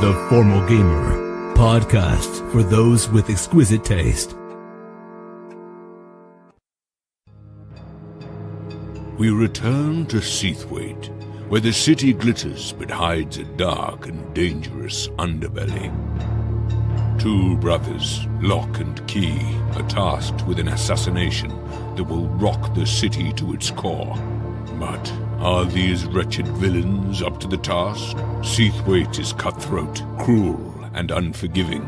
The Formal Gamer, podcast for those with exquisite taste. We return to Seathwaite, where the city glitters but hides a dark and dangerous underbelly. Two brothers, Locke and Key, are tasked with an assassination that will rock the city to its core. But are these wretched villains up to the task? Seathwaite is cutthroat, cruel, and unforgiving.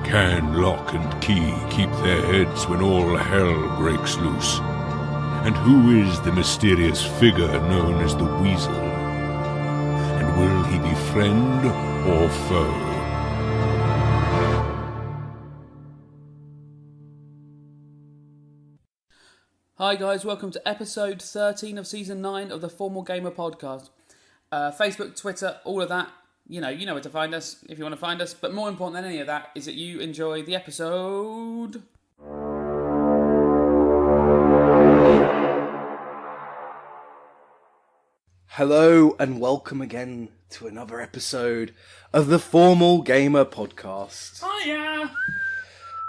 Can Locke and Key keep their heads when all hell breaks loose? And who is the mysterious figure known as the Weasel? And will he be friend or foe? Hi guys, welcome to episode 13 of season 9 of the Formal Gamer podcast. Facebook, Twitter, all of that. You know where to find us if you want to find us. But more important than any of that is that you enjoy the episode. Hello and welcome again to another episode of the Formal Gamer podcast. Hiya!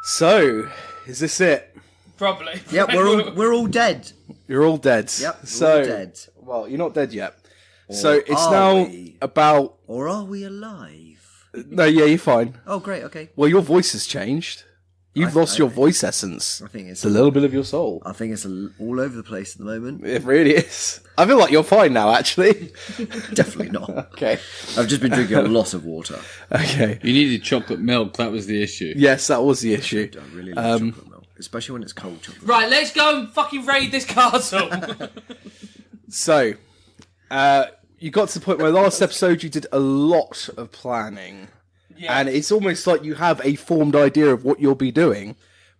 So, is this it? Probably. Yep, we're all dead. You're all dead. Yep, so, we're all dead. Well, you're not dead yet. Or so it's are now we? about... Or are we alive? No, yeah, you're fine. Oh, great, okay. Well, your voice has changed. You've lost your voice essence. I think it's a little bit of your soul. I think it's all over the place at the moment. It really is. I feel like you're fine now, actually. Definitely not. Okay. I've just been drinking a lot of water. Okay. You needed chocolate milk, that was the issue. Yes, that was the issue. I really love chocolate milk, especially when it's cold chocolate. Right, let's go and fucking raid this castle. So, you got to the point where last episode you did a lot of planning. Yeah. And it's almost like you have a formed idea of what you'll be doing.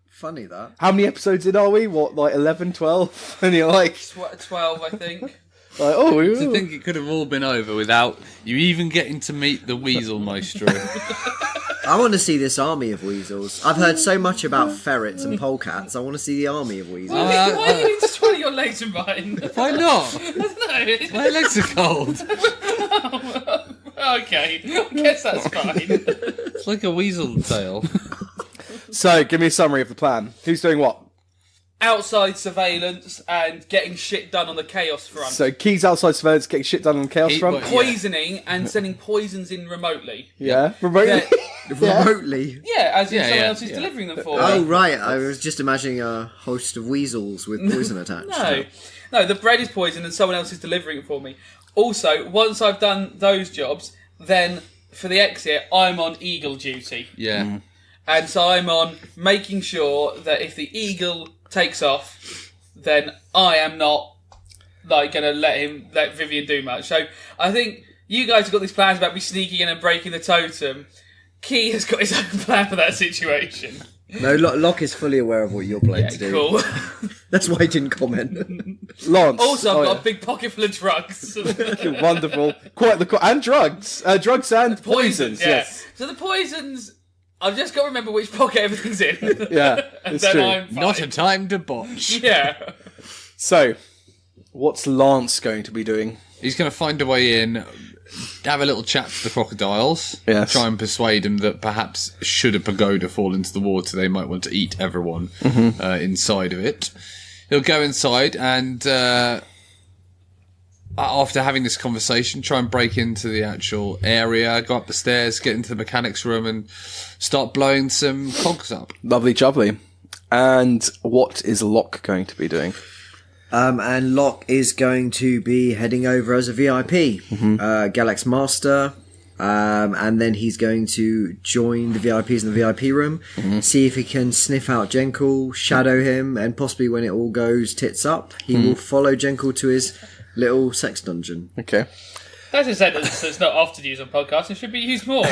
Funny that. How many episodes in are we? What, like 11, 12? And you're like... 12, I think. Like, oh, To think it could have all been over without you even getting to meet the Weasel Maestro. I want to see this army of weasels. I've heard so much about ferrets and polecats. I want to see the army of weasels. Why do you need to swallow your legs in mine? Why not? No. My legs are cold. Okay, I guess that's fine. It's like a weasel tail. So, give me a summary of the plan. Who's doing what? Outside surveillance and getting shit done on the chaos front. So, Key's outside surveillance, getting shit done on the Chaos front. Poisoning and sending poisons in remotely. Yeah, remotely. Remotely? Yeah, as in someone yeah, else is delivering them for Oh, me. right. I was just imagining a host of weasels with poison attached. No, the bread is poisoned and someone else is delivering it for me. Also, once I've done those jobs, then for the exit, I'm on eagle duty. Yeah. And so I'm on making sure that if the eagle takes off, then I am not like going to let Vivian do much. So I think you guys have got these plans about me sneaking in and breaking the totem. Key has got his own plan for that situation. No, Locke is fully aware of what you're planning to do. Cool. That's why he didn't comment. Lance. Also, I've got a big pocket full of drugs. Wonderful. Quite the... And drugs. Drugs and poisons, yeah. yes. So the poisons... I've just got to remember which pocket everything's in. Yeah, and it's then true. I'm fine. Not a time to botch. Yeah. So, what's Lance going to be doing? He's going to find a way in, have a little chat to the crocodiles, Yes. try and persuade them that perhaps should a pagoda fall into the water, they might want to eat everyone inside of it. He'll go inside and, after having this conversation, try and break into the actual area, go up the stairs, get into the mechanics room and start blowing some cogs up. Lovely jubbly. And what is Locke going to be doing? And Locke is going to be heading over as a VIP, Galax Master, and then he's going to join the VIPs in the VIP room, see if he can sniff out Jenkle, shadow him, and possibly when it all goes tits up, he will follow Jenkle to his little sex dungeon. Okay. That's a sentence that's not often used on podcasts and should be used more.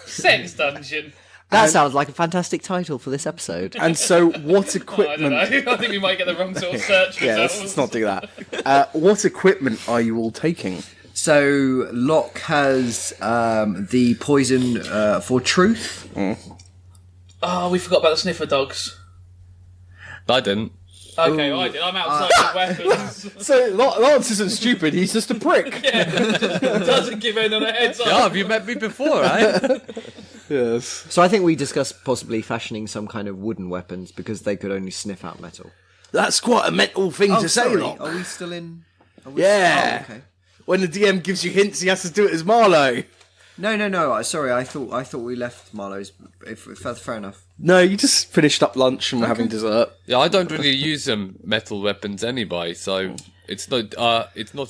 Sex dungeon. That sounds like a fantastic title for this episode. And so, what I don't equipment... know. I think we might get the wrong sort of search Yeah, results. let's not do that. What equipment are you all taking? So Locke has the poison for truth. Oh, we forgot about the sniffer dogs. I didn't. Okay, I did. I'm outside the weapons. So Lance isn't stupid. He's just a prick. Yeah, just doesn't give in on a heads up. Yeah, have you met me before, eh? Yes. So I think we discussed possibly fashioning some kind of wooden weapons because they could only sniff out metal. That's quite a mental thing to say, sorry. Locke. Are we still in? Yeah. Oh, okay. When the DM gives you hints, he has to do it as Marlowe. No. Sorry, I thought we left Marlowe's. If fair enough. No, you just finished up lunch and we're having dessert. Yeah, I don't really use metal weapons anyway, so it's not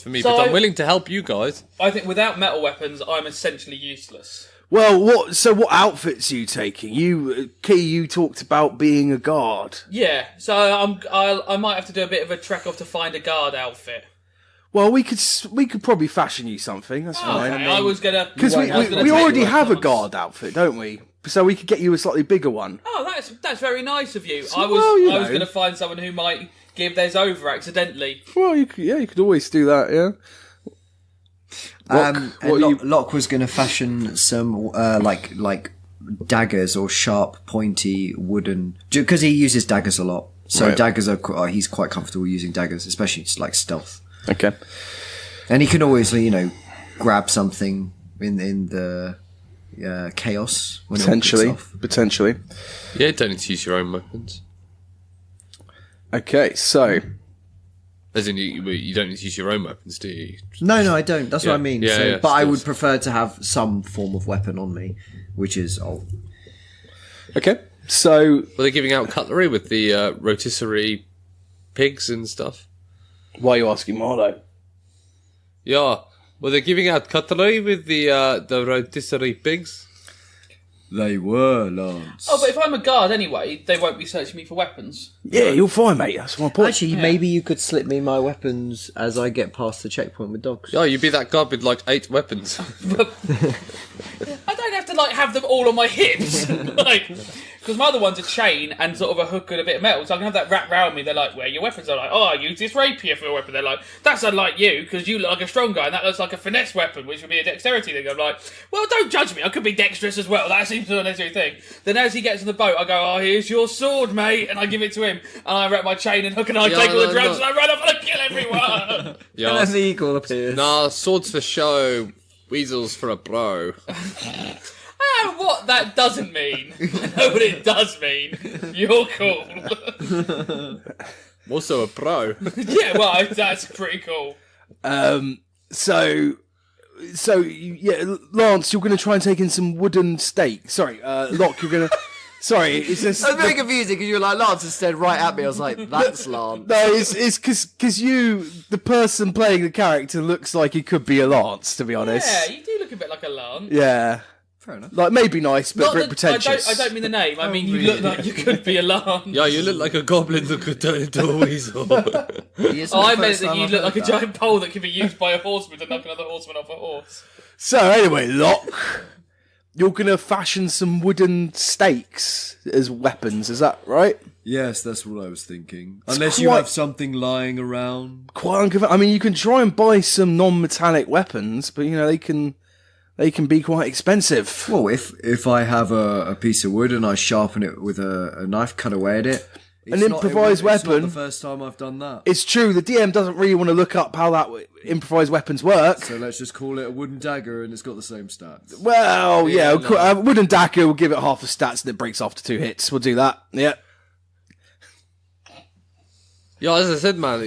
for me. So but I'm willing to help you guys. I think without metal weapons, I'm essentially useless. Well, what outfits are you taking? You talked about being a guard. Yeah, so I might have to do a bit of a trek off to find a guard outfit. Well, we could probably fashion you something. That's fine. Okay, I was gonna Because we take already your have a advice. guard outfit, don't we? So we could get you a slightly bigger one. Oh, that's very nice of you. So, I was well, you going know. to find someone who might give theirs over accidentally. Well, you could always do that. Yeah. Locke was going to fashion some like daggers or sharp, pointy wooden, because he uses daggers a lot. So Right. daggers he's quite comfortable using daggers, especially just like stealth. Okay. And he can always grab something in the chaos when it all kicks off. Potentially. Yeah, you don't need to use your own weapons. Okay, so As in, you don't need to use your own weapons, do you? No, I don't. That's what I mean. Yeah, So, yeah, but I still. would prefer to have some form of weapon on me, which is okay, so Well, they're giving out cutlery with the rotisserie pigs and stuff. why are you asking Marlowe? Yeah, well, they're giving out cutlery with the rotisserie pigs. They were, Lance. Oh, but if I'm a guard anyway, they won't be searching me for weapons. Yeah, you're fine, mate. That's my point. Actually, Maybe you could slip me my weapons as I get past the checkpoint with dogs. Yeah, you'd be that guard with like 8 weapons. I don't have to have them all on my hips, because my other one's a chain and sort of a hook and a bit of metal, so I can have that wrapped round me. They're like, "Where are your weapons?" I'm like, "Oh, I use this rapier for a weapon." They're like, "That's unlike you because you look like a strong guy, and that looks like a finesse weapon, which would be a dexterity thing." I'm like, "Well, don't judge me. I could be dexterous as well. That seems to be a necessary thing." Then as he gets on the boat, I go, "Oh, here's your sword, mate," and I give it to him, and I wrap my chain and hook, and I take all the drugs, and I run off and I kill everyone. Yeah, And then the eagle appears. nah, swords for show, weasels for a bro. What that doesn't mean. I know what it does mean. You're cool. Also a pro. Yeah, well, that's pretty cool. So Lance, you're going to try and take in some wooden steak. Sorry, Locke, you're going to. Sorry, it's just. That's very confusing because you were like Lance and stared right at me. I was like, that's Lance. No, it's because you, the person playing the character, looks like he could be a Lance. To be honest. Yeah, you do look a bit like a lance. Yeah. fair enough. Like maybe nice, but Not very that- pretentious. I don't mean the name. I mean you look like you could be a lance. Yeah, you look like a goblin that could turn into a weasel. Oh, I meant that you look like a giant pole that can be used by a horseman to knock another horseman off a horse. So anyway, Locke, you're gonna fashion some wooden stakes as weapons. Is that right? Yes, that's what I was thinking. Unless quite- you have something lying around. Quite unconventional. I mean, you can try and buy some non-metallic weapons, but they can be quite expensive. Well, if I have a piece of wood and I sharpen it with a knife, cut away at it. An improvised It's weapon. not the first time I've done that. It's true. The DM doesn't really want to look up how that improvised weapons work. So let's just call it a wooden dagger and it's got the same stats. Well, yeah, wooden dagger will give it half the stats and it breaks after 2 hits. We'll do that. Yeah. Yeah, as I said, man,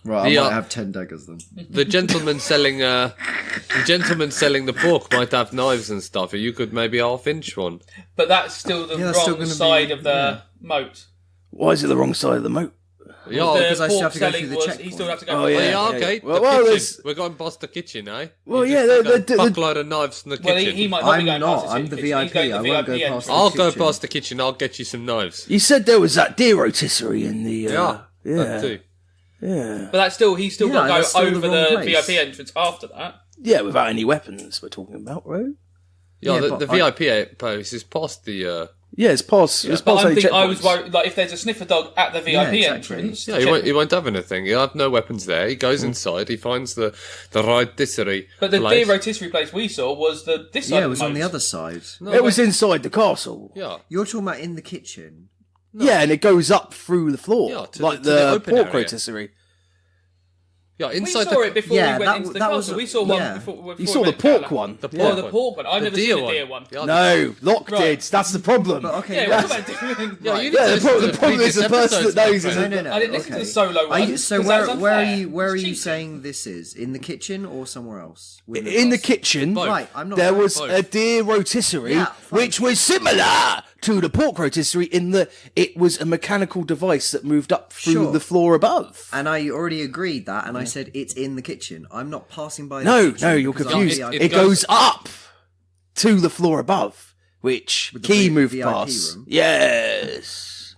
Right, The, I might have 10 daggers then. the gentleman selling the pork might have knives and stuff. You could maybe half-inch one. But that's still the that's still wrong gonna side be- of the moat. Why is it the wrong side of the moat? Yeah, The because I still pork have to go selling through the was checkpoint. he still have to go. Oh, through yeah, the- yeah. okay. Well, the well, kitchen. there's- We're going past the kitchen, eh? Well, You yeah, just got the- a buckload of knives from the Well, kitchen. he might not be I'm going not, past the I'm the kitchen. He's VIP, going to I the won't go VIP past the I'll go kitchen. past the kitchen. I'll get you some knives. You said there was that deer rotisserie in the. That Yeah. too. Yeah. But that's still he's still Yeah, got to that's go still the over wrong the place. VIP entrance after that. Yeah, without any weapons, we're talking about, right? Yeah, Yeah, the but VIP post is past the. Yeah, it's past. It's But past I'm any thinking, I was checkpoints. worried, like, if there's a sniffer dog at the VIP exactly. entrance. Yeah, to check- he won't have anything. He'll have no weapons there. He goes inside. He finds the rotisserie. But the place. beer rotisserie place we saw was this side Yeah, of it was the on the moat. other side. No, It was wait. inside the castle. Yeah. You're talking about in the kitchen. Yeah, and it goes up through the floor, Yeah, to like the the open pork area. rotisserie. Yeah, We inside saw it before Yeah, we that- went into the that castle. was a- We saw one yeah. before You we saw the went to pork Gala. one. The Oh, the pork one. I've never deer seen the one. deer one. Yeah, No, Locke Right. did. That's the problem. But okay, Yeah, yeah, what about different? Yeah, Right. you need Yeah, to the listen problem, to the problem is the previous person that episodes, my knows is friend. no. I didn't listen to okay. the solo one. Are you, so 'cause where that was where are unfair. you where are It's you cheating. saying this is? In the kitchen or somewhere else? With in the us? kitchen, Both. Right, I'm not. there was Both. a deer rotisserie, Yeah, fine. which was similar to the pork rotisserie in that it was a mechanical device that moved up through Sure. the floor above. And I already agreed that, and I said it's in the kitchen. I'm not passing by. No, the kitchen no, you're because I'm confused. VIP. It goes up to the floor above, which the Key moved VIP past. room? Yes.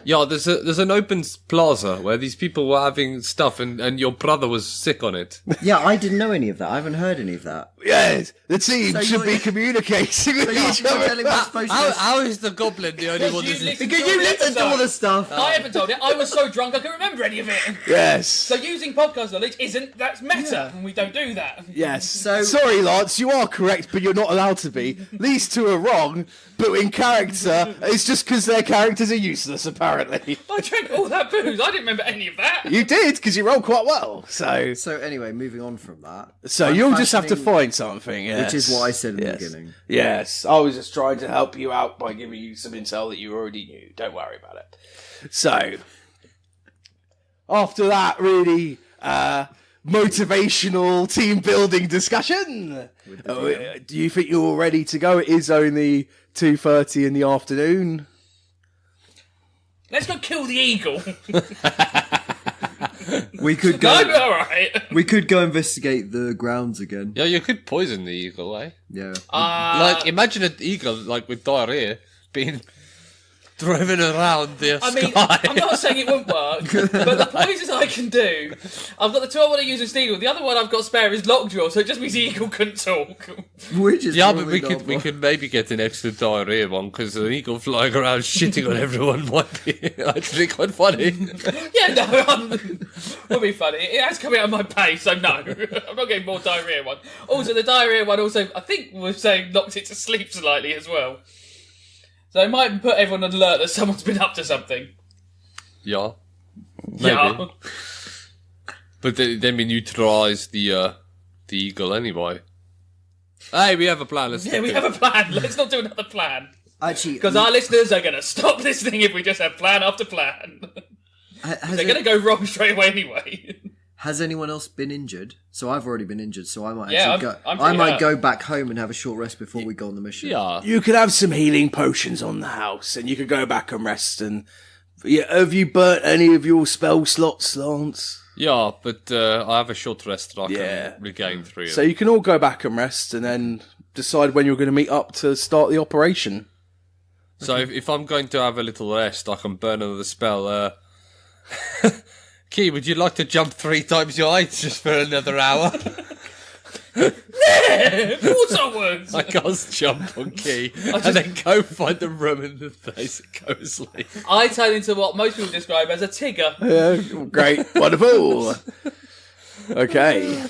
Yeah, there's an open plaza where these people were having stuff, and your brother was sick on it. Yeah, I didn't know any of that. I haven't heard any of that. Yes, the team So should be you're- communicating with You're each other. telling me I'm supposed to. How is the goblin the only one that's... listened Because to all you the listened to all the episodes. stuff. I haven't told it. I was so drunk I couldn't remember any of it. Yes. So using podcast knowledge that's meta, and we don't do that. Yes. So- Sorry, Lance, you are correct, but you're not allowed to be. These two are wrong, but in character, it's just because their characters are useless, apparently. I drank all that booze. I didn't remember any of that. You did, because you rolled quite well. So So anyway, moving on from that. I'm you'll just have to fashioning- find something, yes. Which is what I said in the Yes. beginning. Yes, I was just trying to help you out by giving you some intel that you already knew. Don't worry about it. So, after that really motivational team building discussion, do you think you're all ready to go? It is only 2:30 in the afternoon. Let's go kill the eagle. We could No, go. all right. We could go investigate the grounds again. Yeah, you could poison the eagle, eh? Yeah. Like, imagine an eagle, like, with diarrhea, being driven around the I mean, sky. I'm not saying it won't work, but the poisons I can do, I've got the two I want to use as Steedle. The other one I've got spare is Lockjaw, so it just means the eagle couldn't talk. Which is Yeah, but probably we not- could maybe get an extra diarrhea one, because an eagle flying around shitting on everyone might be actually quite funny. Yeah, no, would be funny. It has come out of my pay, so no, I'm not getting more diarrhea one. Also, the diarrhea one also, I think we're saying knocked it to sleep slightly as well. So it might put everyone on alert that someone's been up to something. Yeah. Maybe. Yeah. But then we neutralise the eagle anyway. Hey, we have a plan. Let's Yeah, we have a plan. Let's not do another plan. Actually, Because our listeners are going to stop listening if we just have plan after plan. has, They're going to go wrong straight away anyway. has anyone else been injured? So I've already been injured, so I might Yeah, actually I'm go. I pretty might hurt. go back home and have a short rest before we go on the mission. Yeah. You could have some healing potions on the house, and you could go back and rest. And have you burnt any of your spell slots, Lance? Yeah, but I have a short rest that I Yeah. can regain through. So you can all go back and rest, and then decide when you're going to meet up to start the operation. So if I'm going to have a little rest, I can burn another spell. Key, would you like to jump 3 times your height just for another hour? Of course I would. I can't jump on Key and then go find the room in the place it goes like. I turn into what most people describe as a Tigger. Yeah, great, wonderful. Okay.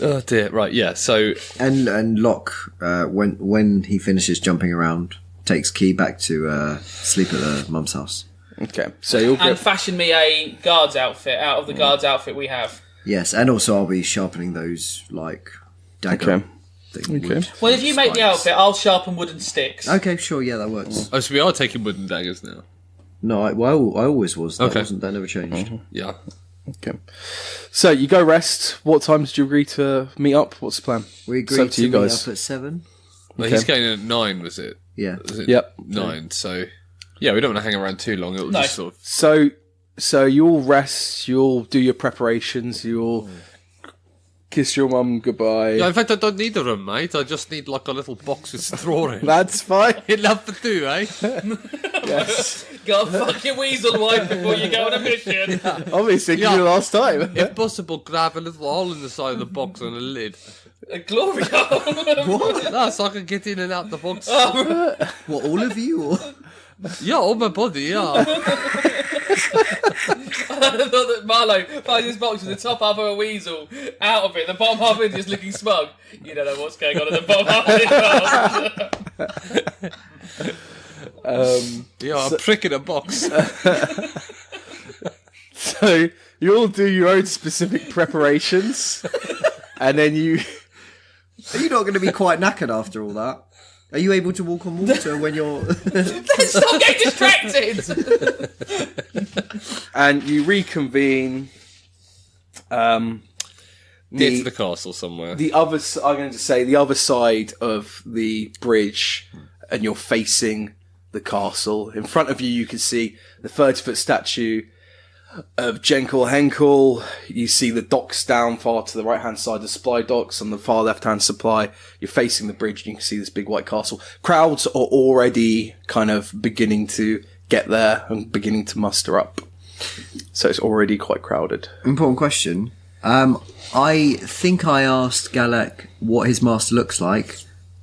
Oh dear, right, yeah, so... And Locke, when he finishes jumping around, takes Key back to sleep at the mum's house. Okay. So you'll And get. fashion me a guard's outfit out of the guard's outfit we have. Yes, and also I'll be sharpening those dagger. Okay. thing, Okay. wood Well, if you make the spikes. outfit, I'll sharpen wooden sticks. Okay, sure, yeah, that works. Oh, so we are taking wooden daggers now. No, I always was. That Okay. wasn't. That never changed. Yeah. Okay. So you go rest. What time did you agree to meet up? What's the plan? We It's up agreed to to you meet guys. up at 7. Well, Okay. he's going in at 9, was it? Yeah. Was it Yep. 9, so... Yeah, we don't want to hang around too long. It'll No. just sort of... So you'll rest. You'll do your preparations. You'll kiss your mum goodbye. Yeah, in fact, I don't need a room, mate. I just need, like, a little box with straw in. That's fine. Enough for 2, eh? Yes. Got a fucking weasel wife before you go on a mission. Obviously, Yeah. you last time. If possible, grab a little hole in the side of the box and a lid. A glory hole. No, so I can get in and out the box. What, all of you? Or? Yeah, all my body, yeah. I thought that Marlo finds his box with the top half of a weasel out of it, the bottom half of it just looking smug. You don't know what's going on in the bottom half of it. Yeah, a prick in a box. So you all do your own specific preparations, and then you. Are you not going to be quite knackered after all that? Are you able to walk on water when you're... Stop getting distracted! And you reconvene. Near to the castle somewhere. The other, I'm going to say, the other side of the bridge, and you're facing the castle. In front of you, you can see the 30-foot statue of Jenkel Henkel. You see the docks down far to the right-hand side, the supply docks on the far left-hand supply. You're facing the bridge, and you can see this big white castle. Crowds are already kind of beginning to get there and beginning to muster up. So it's already quite crowded. Important question. I think I asked Galek what his master looks like,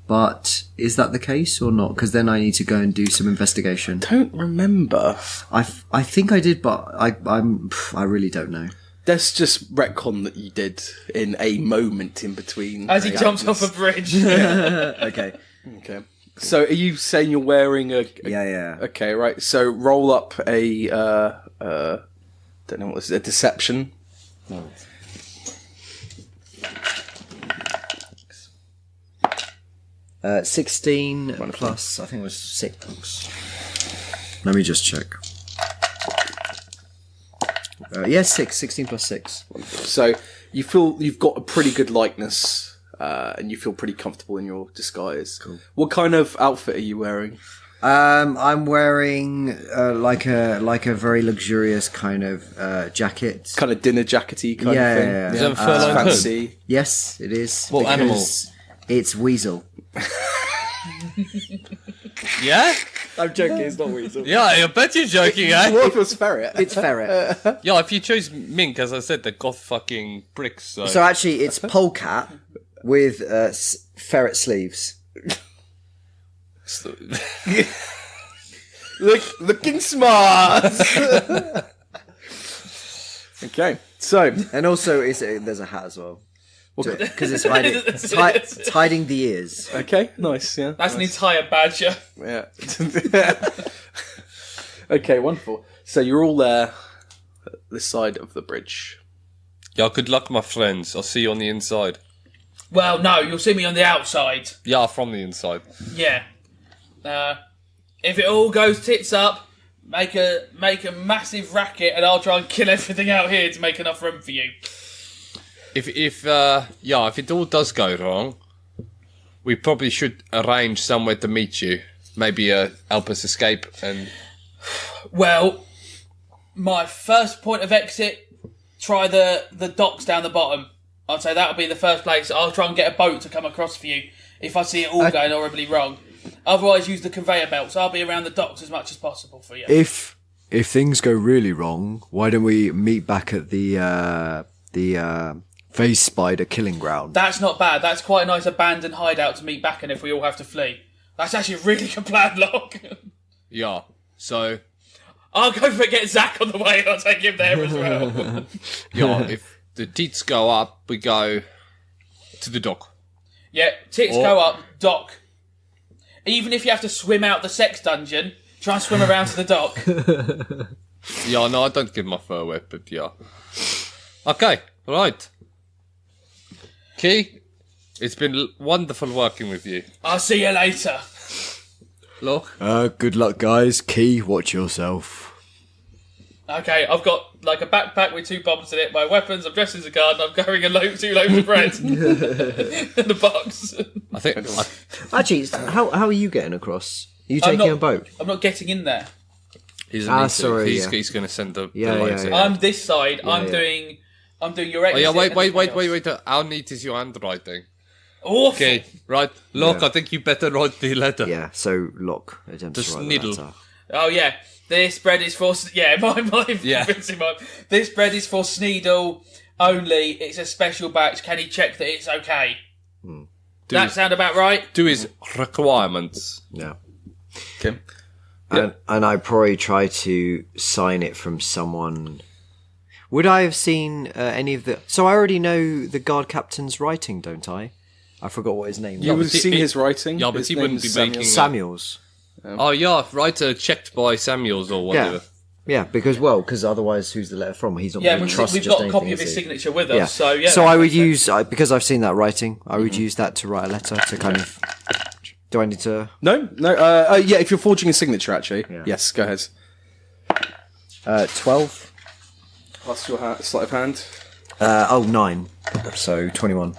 but is that the case or not? Because then I need to go and do some investigation. Don't remember. I think I did, but I really don't know. Let's just retcon that you did in a moment in between. As he jumps off a bridge. Okay. Okay. So are you saying you're wearing a... Yeah. Okay, right. So roll up a... don't know what this is. A deception. No. 16 plus, I think it was 6. Let me just check. Yes, 6. 16 plus 6. So you feel you've got a pretty good likeness, and you feel pretty comfortable in your disguise. Cool. What kind of outfit are you wearing? I'm wearing like a very luxurious kind of jacket. Kind of dinner jackety kind of thing. Yeah. Is that a fur-lined hood? Fancy. Yes, it is. What because animal? It's weasel. Yeah? I'm joking, it's not weasel. Yeah, I bet you're joking, eh? What if it was ferret? It's ferret. Yeah, if you choose mink, as I said, they've got fucking bricks, so... So actually, it's polecat with ferret sleeves. Looking smart. Okay, so And also, there's a hat as well. Because it's hiding the ears. okay, nice. Yeah, That's an entire badger. yeah. Okay, wonderful. So you're all there, at this side of the bridge. Yeah, good luck, my friends. I'll see you on the inside. Well, no, you'll see me on the outside. Yeah, from the inside. Yeah. If it all goes tits up, make a massive racket, and I'll try and kill everything out here to make enough room for you. If it all does go wrong, we probably should arrange somewhere to meet you. Maybe help us escape and... Well, my first point of exit, try the docks down the bottom. I'd say that'll be the first place. I'll try and get a boat to come across for you if I see it all going horribly wrong. Otherwise, use the conveyor belts. I'll be around the docks as much as possible for you. If things go really wrong, why don't we meet back at the phase spider killing ground? That's not bad. That's quite a nice abandoned hideout to meet back in if we all have to flee. That's actually a really good plan, Locke. Yeah, so... I'll go for get Zach on the way and I'll take him there as well. Yeah, if the tits go up, we go to the dock. Yeah, tits go up, dock. Even if you have to swim out the sex dungeon, try and swim around to the dock. Yeah, no, I don't get my fur wet, but yeah. Okay, right. Key, it's been wonderful working with you. I'll see you later. Look. Good luck, guys. Key, watch yourself. Okay, I've got like a backpack with 2 bombs in it, my weapons, I'm dressed as a guard, and I'm carrying 2 loaves of bread. In a box. I think... Actually, how are you getting across? Are you taking a boat? I'm not getting in there. He's sorry, he's going to send the Yeah, lights in. I'm this side, I'm yeah. doing your Oh exit. yeah, and everything wait. else. How neat is your handwriting? Awful. Okay, right. Look, Yeah. I think you better write the letter. Yeah, so Locke attempts The to write sniddle. the letter. Oh yeah, this bread is for my Yeah. convincing one. This bread is for Sneedle only. It's a special batch. Can he check that it's okay? That sound about right? Do his requirements. Yeah. Okay. And I probably try to sign it from someone. Would I have seen any of the... So I already know the guard captain's writing, don't I? I forgot what his name You was. would have seen his writing. Yeah, but His he name wouldn't is be making... Samuels. Oh, yeah, right, checked by Samuels or whatever. Yeah, because otherwise, who's the letter from? He's not Yeah, going to trust we've just got a anything, copy of is his he? signature with us, Yeah. so yeah. So I would use, because I've seen that writing, I would use that to write a letter to kind of. Do I need to? No. Yeah, if you're forging a signature, actually. Yeah. Yes, go ahead. 12. Plus your sleight of hand. 9. So 21.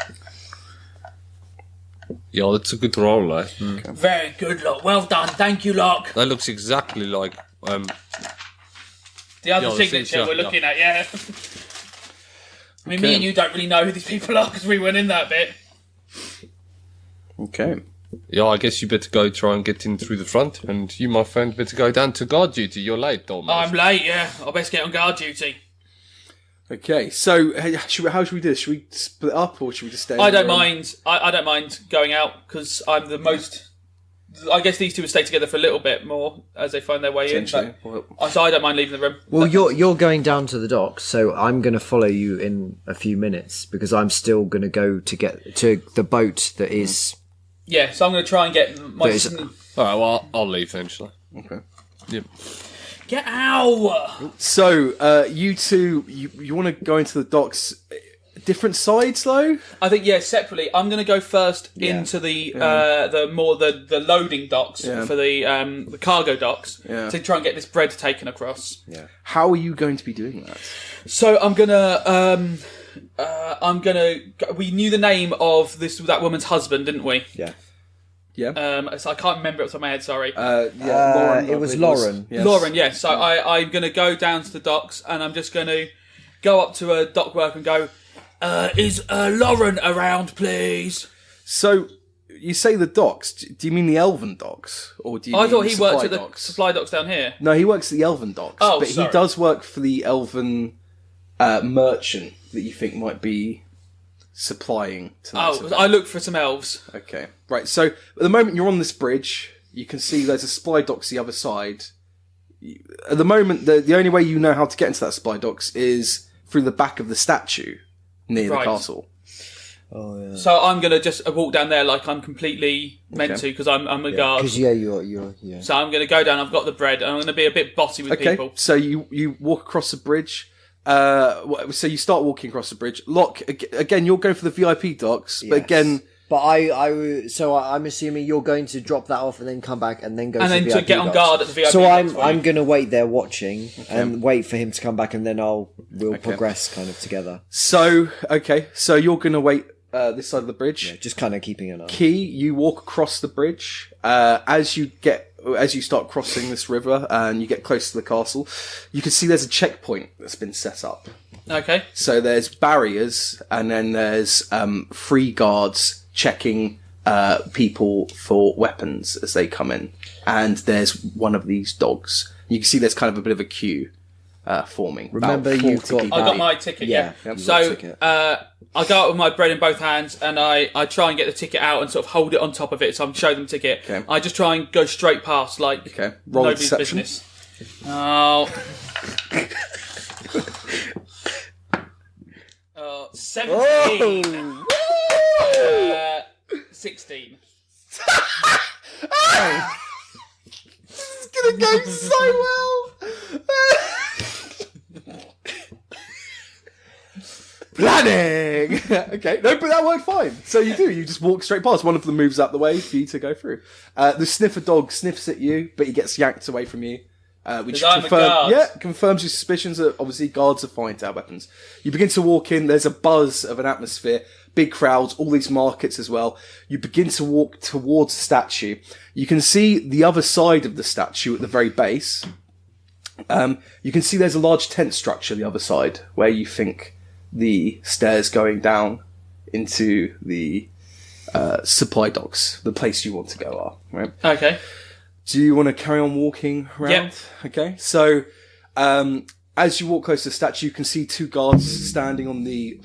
Yeah, that's a good roll, eh? Very good, Locke. Well done. Thank you, Locke. That looks exactly like... The other Yeah, the signature signature, we're looking at, yeah. I mean, me and you don't really know who these people are because we went in that bit. Okay. Yeah, I guess you better go try and get in through the front, and you, my friend, better go down to guard duty. You're late, almost. I'm late, yeah. I best get on guard duty. Okay, so how should we do this? Should we split up or should we just stay in I the don't room? mind. I don't mind going out because I'm the most. I guess these two will stay together for a little bit more as they find their way in. Potentially. But, so I don't mind leaving the room. Well, you're going down to the docks, so I'm going to follow you in a few minutes because I'm still going to go to get to the boat that is. Yeah, so I'm going to try and get my. But it's- All right, well, I'll leave then, shall I? Okay. Yep. Get out! So, you two, you want to go into the docks, different sides though? I think separately. I'm going to go first into the loading docks Yeah. for the cargo docks Yeah. to try and get this bread taken across. Yeah. How are you going to be doing that? So I'm gonna we knew the name of that woman's husband, didn't we? Yeah. Yeah. So I can't remember it off the top of my head. Sorry. Lauren. It was Lauren. Yes. Lauren, yes. So I'm going to go down to the docks and I'm just going to go up to a dock worker and go, is Lauren around, please? So, you say the docks. Do you mean the Elven docks? Or do you I mean thought the he supply worked at the docks? supply docks down here. No, he works at the Elven docks. Oh, but sorry. he does work for the Elven merchant that you think might be supplying to that. I looked for some elves. Okay, right. So at the moment you're on this bridge, you can see there's a supply docks the other side. At the moment, the only way you know how to get into that supply docks is through the back of the statue near the Right. castle. So I'm going to just walk down there like I'm completely meant to because I'm a guard. Because you're yeah. So I'm going to go down. I've got the bread, and I'm going to be a bit bossy with Okay, people. so you walk across the bridge. So you start walking across the bridge. Locke, again, you're going for the VIP docks, but Yes. again, But I'm assuming you're going to drop that off and then come back and then go And to then the to VIP get on docks. guard at the VIP So docks, I'm going to wait there watching and wait for him to come back and then we'll progress kind of together. so you're going to wait this side of the bridge. Just kind of keeping an eye. Key, you walk across the bridge. As you start crossing this river and you get close to the castle, you can see there's a checkpoint that's been set up. Okay. So there's barriers, and then there's 3 guards checking people for weapons as they come in. And there's one of these dogs. You can see there's kind of a bit of a queue forming. Remember, About you've 40 got- people. I got my ticket, yeah. you've got So a ticket. I go out with my bread in both hands and I try and get the ticket out and sort of hold it on top of it so I'm showing them the ticket. Okay. I just try and go straight past like Okay. Roll nobody's deception. business. Oh. 17. 16. It's gonna go so well. Planning. Okay, no, but that worked fine. So you just walk straight past. One of them moves out the way for you to go through. The sniffer dog sniffs at you, but he gets yanked away from you. Which 'Cause I'm a guard. confirms your suspicions that obviously guards are fine to have weapons. You begin to walk in. There's a buzz of an atmosphere. Big crowds, all these markets as well. You begin to walk towards the statue. You can see the other side of the statue at the very base. You can see there's a large tent structure the other side where you think the stairs going down into the supply docks, the place you want to go are. Right? Okay. Do you want to carry on walking around? Yep. Okay. So, as you walk close to the statue, you can see 2 guards standing on the.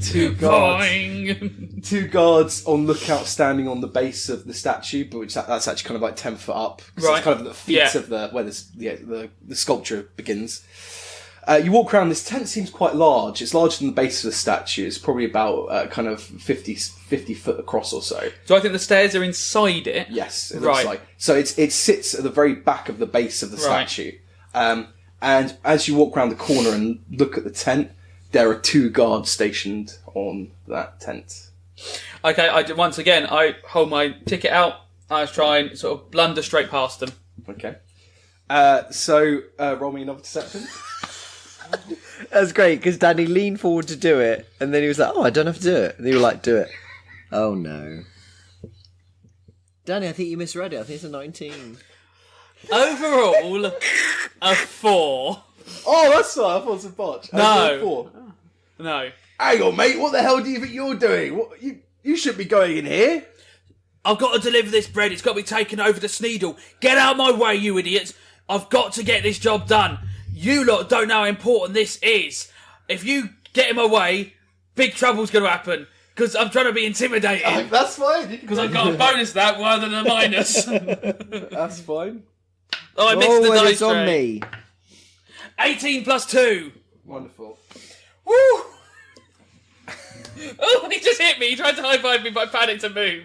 Two guards on lookout standing on the base of the statue, but that's actually kind of like 10 foot up. 'Cause Right. It's kind of the feet Yeah. of where the sculpture begins. You walk around. This tent seems quite large. It's larger than the base of the statue. It's probably about kind of 50 foot across or so. Do I think the stairs are inside it? Yes, it looks like. So it sits at the very back of the base of the statue. And as you walk around the corner and look at the tent, there are 2 guards stationed on that tent. Okay, once again, I hold my ticket out. I try and sort of blunder straight past them. Okay. Roll me another deception. That's great, because Danny leaned forward to do it, and then he was like, oh, I don't have to do it. And you were like, do it. Oh, no. Danny, I think you misread it. I think it's a 19. Overall, a 4. Oh, that's right. I thought it was a botch. No. 4. No. Hang on, mate. What the hell do you think you're doing? You should be going in here. I've got to deliver this bread. It's got to be taken over to Sneedle. Get out of my way, you idiots. I've got to get this job done. You lot don't know how important this is. If you get in my way, big trouble's going to happen. Because I'm trying to be intimidating. That's fine. Because I've got a bonus that rather than a minus. That's fine. Oh, I missed the dice it's on tray. me. 18 plus 2. Wonderful. Woo! Oh, he just hit me. He tried to high-five me, but I panicked to move.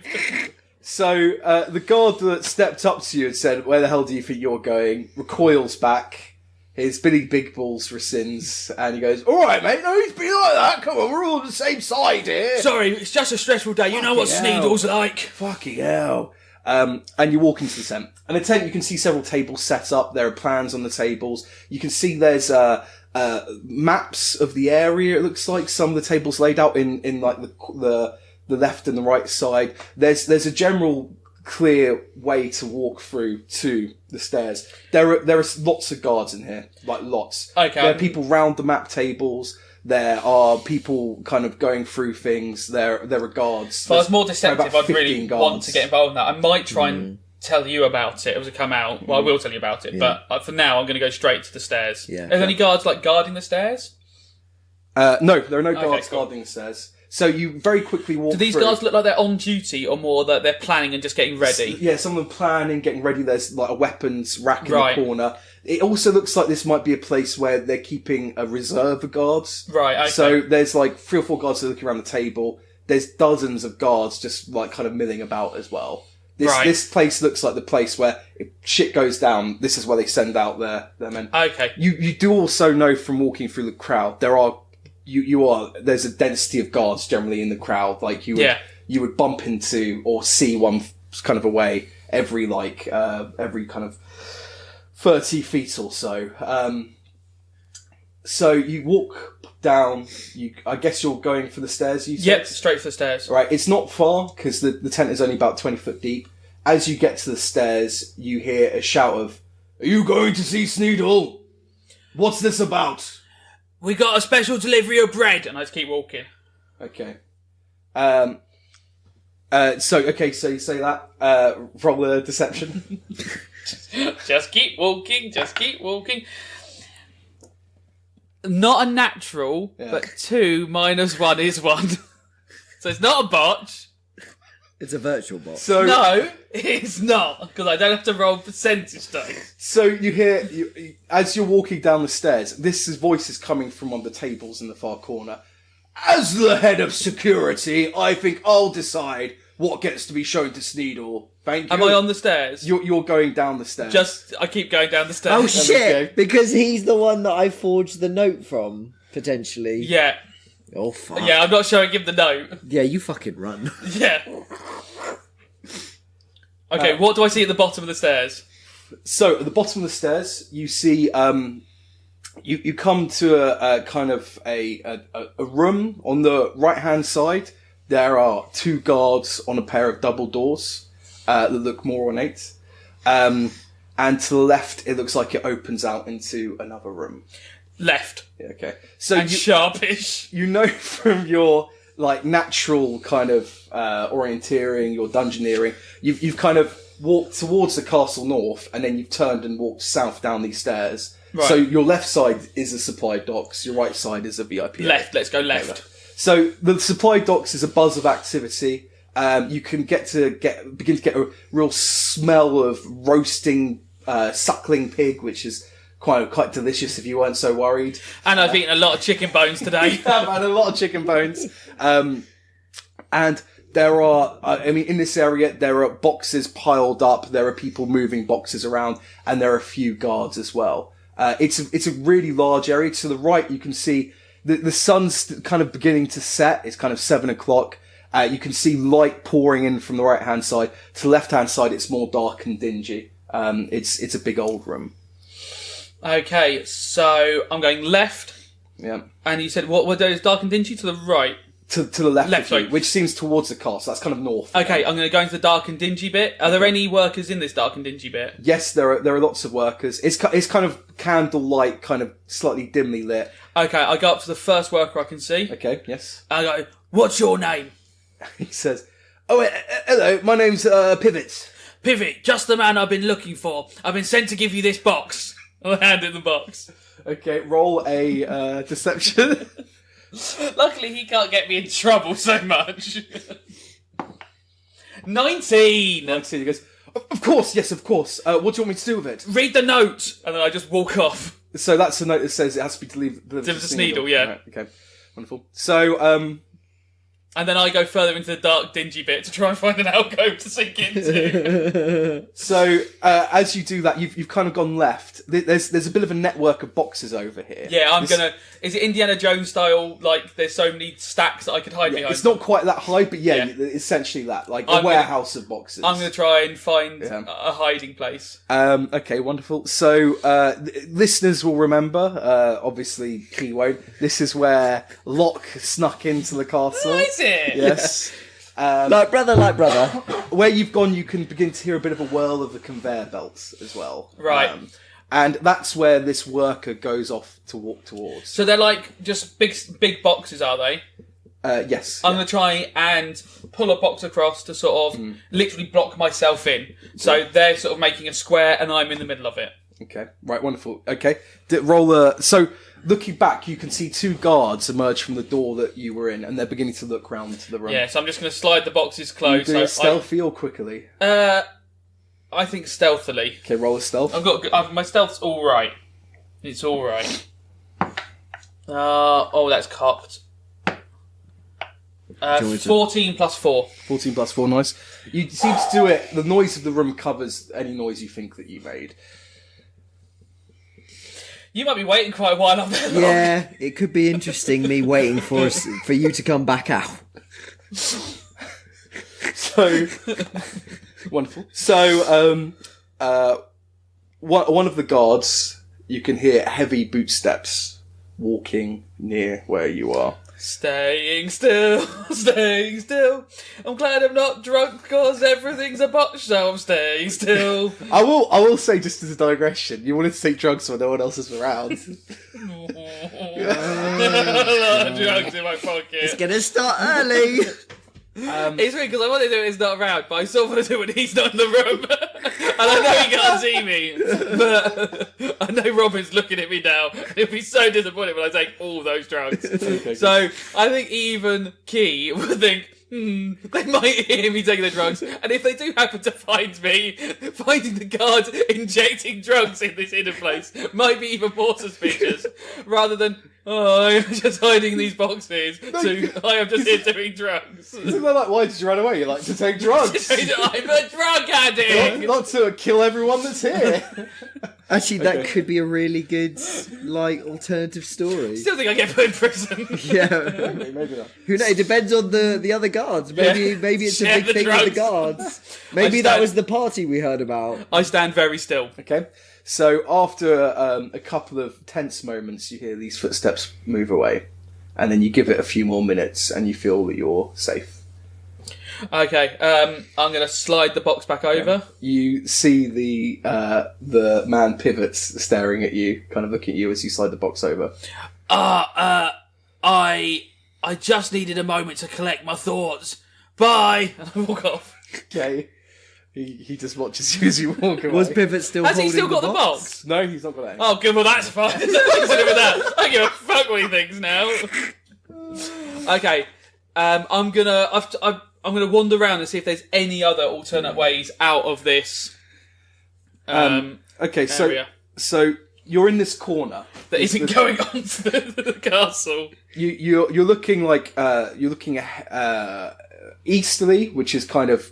So, the guard that stepped up to you and said, where the hell do you think you're going? Recoils back. His Billy Big Balls rescinds. And he goes, alright, mate, no, he's been like that. Come on, we're all on the same side here. Sorry, it's just a stressful day. You know what Sneedle's like. Fucking hell. And you walk into the tent. And the tent, you can see several tables set up. There are plans on the tables. You can see there's maps of the area, it looks like. Some of the tables laid out in like the left and the right side. There's a general clear way to walk through to the stairs. There are lots of guards in here, like lots. Okay. There are people round the map tables. There are people kind of going through things. There are guards. If I was more deceptive, about I'd really 15 guards. want to get involved in that. I might try and tell you about it as it come out. Well, I will tell you about it, but for now, I'm going to go straight to the stairs. Yeah. Are there any guards like guarding the stairs? No, there are no guards cool. guarding the stairs. So you very quickly walk Do these through. guards look like they're on duty, or more that they're planning and just getting ready? Yeah, some of them planning, getting ready. There's like a weapons rack in Right. the corner. It also looks like this might be a place where they're keeping a reserve of guards. Right, okay. So there's like 3 or 4 guards that are looking around the table. There's dozens of guards just like kind of milling about as well. This place looks like the place where if shit goes down, this is where they send out their men. Okay. You do also know from walking through the crowd, there's a density of guards generally in the crowd. Like you would bump into or see one kind of away every kind of 30 feet or so. So you walk down. I guess you're going for the stairs. You said? Yep, straight for the stairs. Right, it's not far because the tent is only about 20 foot deep. As you get to the stairs, you hear a shout of, "Are you going to see Sneedle? What's this about?" We got a special delivery of bread, and I just keep walking. Okay. So you say that. Roll a deception. Just keep walking, just keep walking. Not a natural, but 2 minus 1 is 1. So it's not a botch. It's a virtual bot. So No, it's not, because I don't have to roll percentage dice. So you hear, as you're walking down the stairs, voice is coming from one of the tables in the far corner. As the head of security, I think I'll decide what gets to be shown to Sneedle. Thank you. Am I on the stairs? You're going down the stairs. I keep going down the stairs. Oh shit! Because he's the one that I forged the note from, potentially. Yeah. Oh fuck. Yeah, I'm not showing him the note. Yeah, you fucking run. Yeah. Okay, what do I see at the bottom of the stairs? So at the bottom of the stairs, you see you come to a kind of a room on the right hand side. There are 2 guards on a pair of double doors that look more ornate, and to the left, it looks like it opens out into another room. Left. Yeah, okay, so And sharpish. you know from your like natural kind of orienteering, your dungeoneering, you've kind of walked towards the castle north, and then you've turned and walked south down these stairs. Right. So your left side is the supply docks, your right side is a VIP. Left, let's go left. So the supply docks is a buzz of activity. You can begin to get a real smell of roasting suckling pig, which is quite delicious if you weren't so worried. And I've eaten a lot of chicken bones today. I've had a lot of chicken bones. And there are, in this area, there are boxes piled up. There are people moving boxes around, and there are a few guards as well. It's a really large area. To the right, you can see the sun's kind of beginning to set. It's kind of 7 o'clock. You can see light pouring in from the right-hand side. To the left-hand side, it's more dark and dingy. It's a big old room. Okay, so I'm going left. Yeah. And you said, what were those dark and dingy? To the right. To the left of you, sorry. which seems towards the castle. That's kind of north. Okay, I'm going to go into the dark and dingy bit. Are there any workers in this dark and dingy bit? Yes, there are lots of workers. It's kind of candlelight, kind of slightly dimly lit. Okay, I go up to the first worker I can see. Okay, yes. I go, what's your name? He says, hello, my name's Pivot. Pivot, just the man I've been looking for. I've been sent to give you this box. I'll hand in the box. Okay, roll a deception. Luckily, he can't get me in trouble so much. 19! 19, he goes, of course, yes, of course. What do you want me to do with it? Read the note! And then I just walk off. So that's the note that says it has to be delivered to Sneedle, yeah. Right, okay, wonderful. So, and then I go further into the dark, dingy bit to try and find an alcove to sink into. So, as you do that, you've kind of gone left. There's a bit of a network of boxes over here. Yeah, is it Indiana Jones style, like, there's so many stacks that I could hide behind? It's not quite that high, but essentially that. Like a warehouse of boxes. I'm going to try and find a hiding place. Okay, wonderful. So, listeners will remember, obviously Key won't, this is where Locke snuck into the castle. Oh, is it? Yes. Like brother. Where you've gone, you can begin to hear a bit of a whirl of the conveyor belts as well. Right. And that's where this worker goes off to walk towards. So they're like just big boxes, are they? Yes. I'm going to try and pull a box across to sort of literally block myself in. So they're sort of making a square and I'm in the middle of it. Okay, right, wonderful. Okay, roll a... So, looking back, you can see 2 guards emerge from the door that you were in, and they're beginning to look round the room. Yeah, so I'm just going to slide the boxes closed. You do it stealthy or quickly? I think stealthily. Okay, roll a stealth. My stealth's all right. It's all right. That's cocked. 14 plus 4. 14 plus 4, nice. You seem to do it. The noise of the room covers any noise you think that you made. You might be waiting quite a while up there. Yeah, it could be interesting. Me waiting for you to come back out. So wonderful. So one of the guards, you can hear heavy bootsteps walking near where you are. Staying still, staying still. I'm glad I'm not drunk because everything's a botch, so I'm staying still. I will say, just as a digression, you wanted to take drugs when no one else is around. A lot of drugs in my pocket. It's gonna start early. It's weird because I want to do it when he's not around, but I still want to do it when he's not in the room. And I know he can't see me, but I know Robin's looking at me now. He'll be so disappointed when I take all those drugs. Okay, so I think even Key would think, they might hear me taking the drugs, and if they do happen to find me, finding the guards injecting drugs in this inner place might be even more suspicious, rather than, I'm just hiding these boxes, so I am just here doing drugs. Isn't that like, why did you run away? You like to take drugs. I'm a drug addict! Not to kill everyone that's here. Actually, that could be a really good, alternative story. Still think I get put in prison. Yeah. Maybe not. Who knows? It depends on the other guards. Maybe it's Share a big the thing with the drugs. guards. Maybe that was the party we heard about. I stand very still. Okay. So after a couple of tense moments, you hear these footsteps move away, and then you give it a few more minutes, and you feel that you're safe. Okay, I'm going to slide the box back over. You see the man pivots staring at you, kind of looking at you as you slide the box over. I just needed a moment to collect my thoughts. Bye! And I walk off. Okay. He just watches you as you walk away. Was Pivot still Has holding he still got the box? No, he's not got that. Oh, good, well that's fine. There's nothing to do with that. I don't give a fuck what he thinks now. Okay, I'm gonna wander around and see if there's any other alternate ways out of this Okay, area. so you're in this corner that isn't going on to the castle. You're looking like you're looking easterly, which is kind of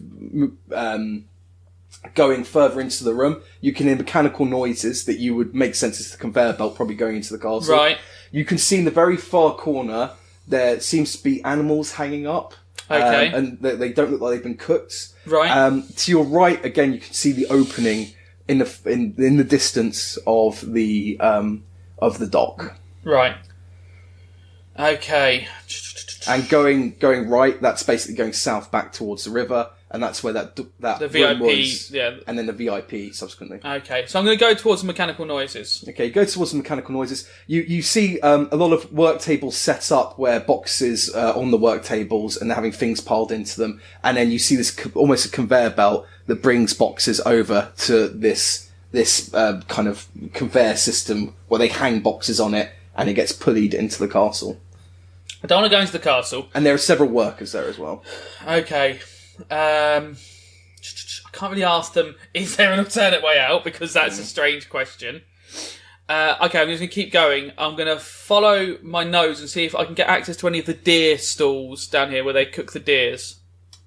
going further into the room. You can hear mechanical noises that you would make sense as the conveyor belt probably going into the castle. Right. You can see in the very far corner there seems to be animals hanging up. Okay. And they don't look like they've been cooked. Right. To your right, again, you can see the opening in the distance of the dock. Right. Okay. And going right, that's basically going south back towards the river, and that's where that The room VIP, was, yeah. and then the VIP subsequently. Okay, so I'm going to go towards the mechanical noises. Okay, go towards the mechanical noises. You see a lot of work tables set up where boxes on the work tables, and they're having things piled into them, and then you see this almost a conveyor belt that brings boxes over to this kind of conveyor system where they hang boxes on it, and it gets pulleyed into the castle. I don't want to go into the castle. And there are several workers there as well. Okay. I can't really ask them, is there an alternate way out? Because that's a strange question. Okay, I'm just going to keep going. I'm going to follow my nose and see if I can get access to any of the deer stalls down here where they cook the deers.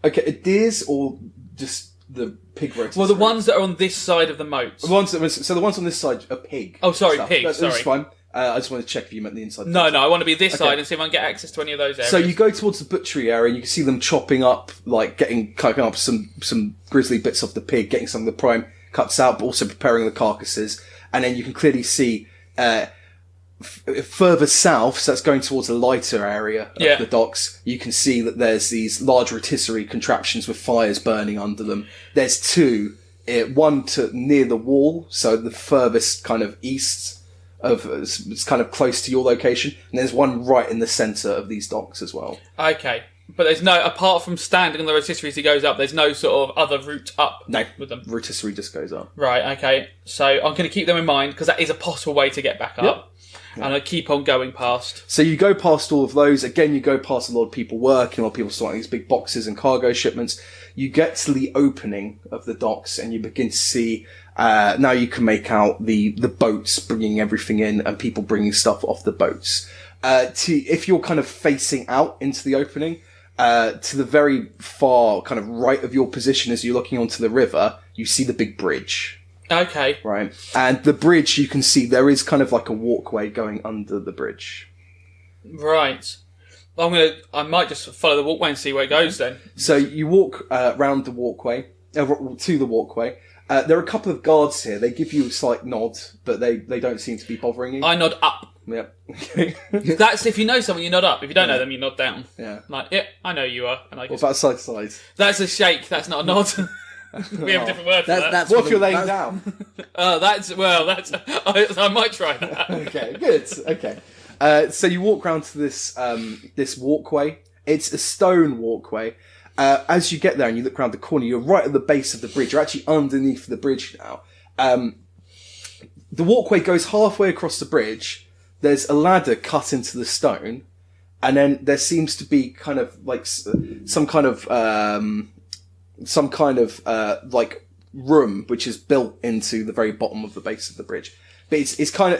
Okay, deers or just the pig rotisserie? Well, the ones that are on this side of the moat. The ones on this side are pig. Oh, sorry, stuff. pig, That's sorry. fine. I just wanted to check if you meant the inside. No, I want to be this Okay. side and see if I can get access to any of those areas. So you go towards the butchery area and you can see them chopping up, like cutting up some grisly bits of the pig, getting some of the prime cuts out, but also preparing the carcasses. And then you can clearly see further south, so that's going towards a lighter area of the docks, you can see that there's these large rotisserie contraptions with fires burning under them. There's two, one near the wall, so the furthest kind of east it's kind of close to your location, and there's one right in the centre of these docks as well. Okay. But there's no, apart from standing on the rotisserie as he goes up, there's no sort of other route up with them. Rotisserie just goes up. Right, okay. So I'm going to keep them in mind, because that is a possible way to get back up. And I keep on going past. So you go past all of those. Again, you go past a lot of people working, a lot of people sorting these big boxes and cargo shipments. You get to the opening of the docks and you begin to see, now you can make out the boats bringing everything in and people bringing stuff off the boats. If you're kind of facing out into the opening, to the very far kind of right of your position as you're looking onto the river, you see the big bridge. Okay. Right. And the bridge, you can see there is kind of like a walkway going under the bridge. Right. I might just follow the walkway and see where it goes then. So you walk round the walkway, to the walkway. There are a couple of guards here. They give you a slight nod, but they don't seem to be bothering you. I nod up. Yep. Okay. That's if you know someone, you nod up. If you don't know them, you nod down. Yeah. Like, yeah, I know you are. And I What guess about side to side? that's a shake. That's not a nod. We have a different word for that. What if you're laying down? That's I might try that. Okay, good. Okay. So you walk round to this walkway. It's a stone walkway. As you get there and you look round the corner, you're right at the base of the bridge. You're actually underneath the bridge now. The walkway goes halfway across the bridge. There's a ladder cut into the stone, and then there seems to be kind of like some kind of like room which is built into the very bottom of the base of the bridge. But it's kind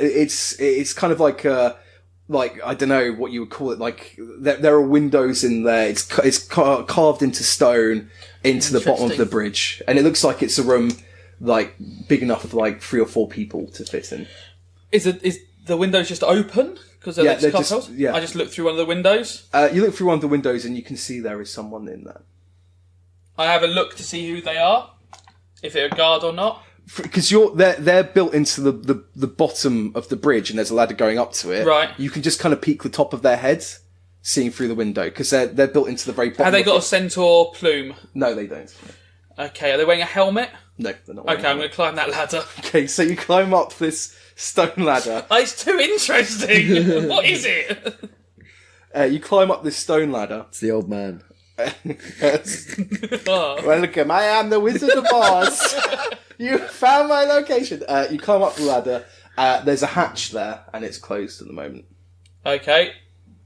of like I don't know what you would call it. Like there are windows in there. It's carved into stone into the bottom of the bridge, and it looks like it's a room like big enough for like 3 or 4 people to fit in. Is the windows just open? Because they're just, I just look through one of the windows. You look through one of the windows and you can see there is someone in there. I have a look to see who they are, if they're a guard or not. Because they're built into the bottom of the bridge, and there's a ladder going up to it. Right. You can just kind of peek the top of their heads, seeing through the window, because they're built into the very bottom. Have they got a centaur plume? No, they don't. Okay, are they wearing a helmet? No, they're not. Okay, I'm going to climb that ladder. Okay, so you climb up this stone ladder. Oh, it's too interesting. What is it? You climb up this stone ladder. It's the old man. Welcome, I am the Wizard of Oz. You found my location. You climb up the ladder. There's a hatch there, and it's closed at the moment. Okay,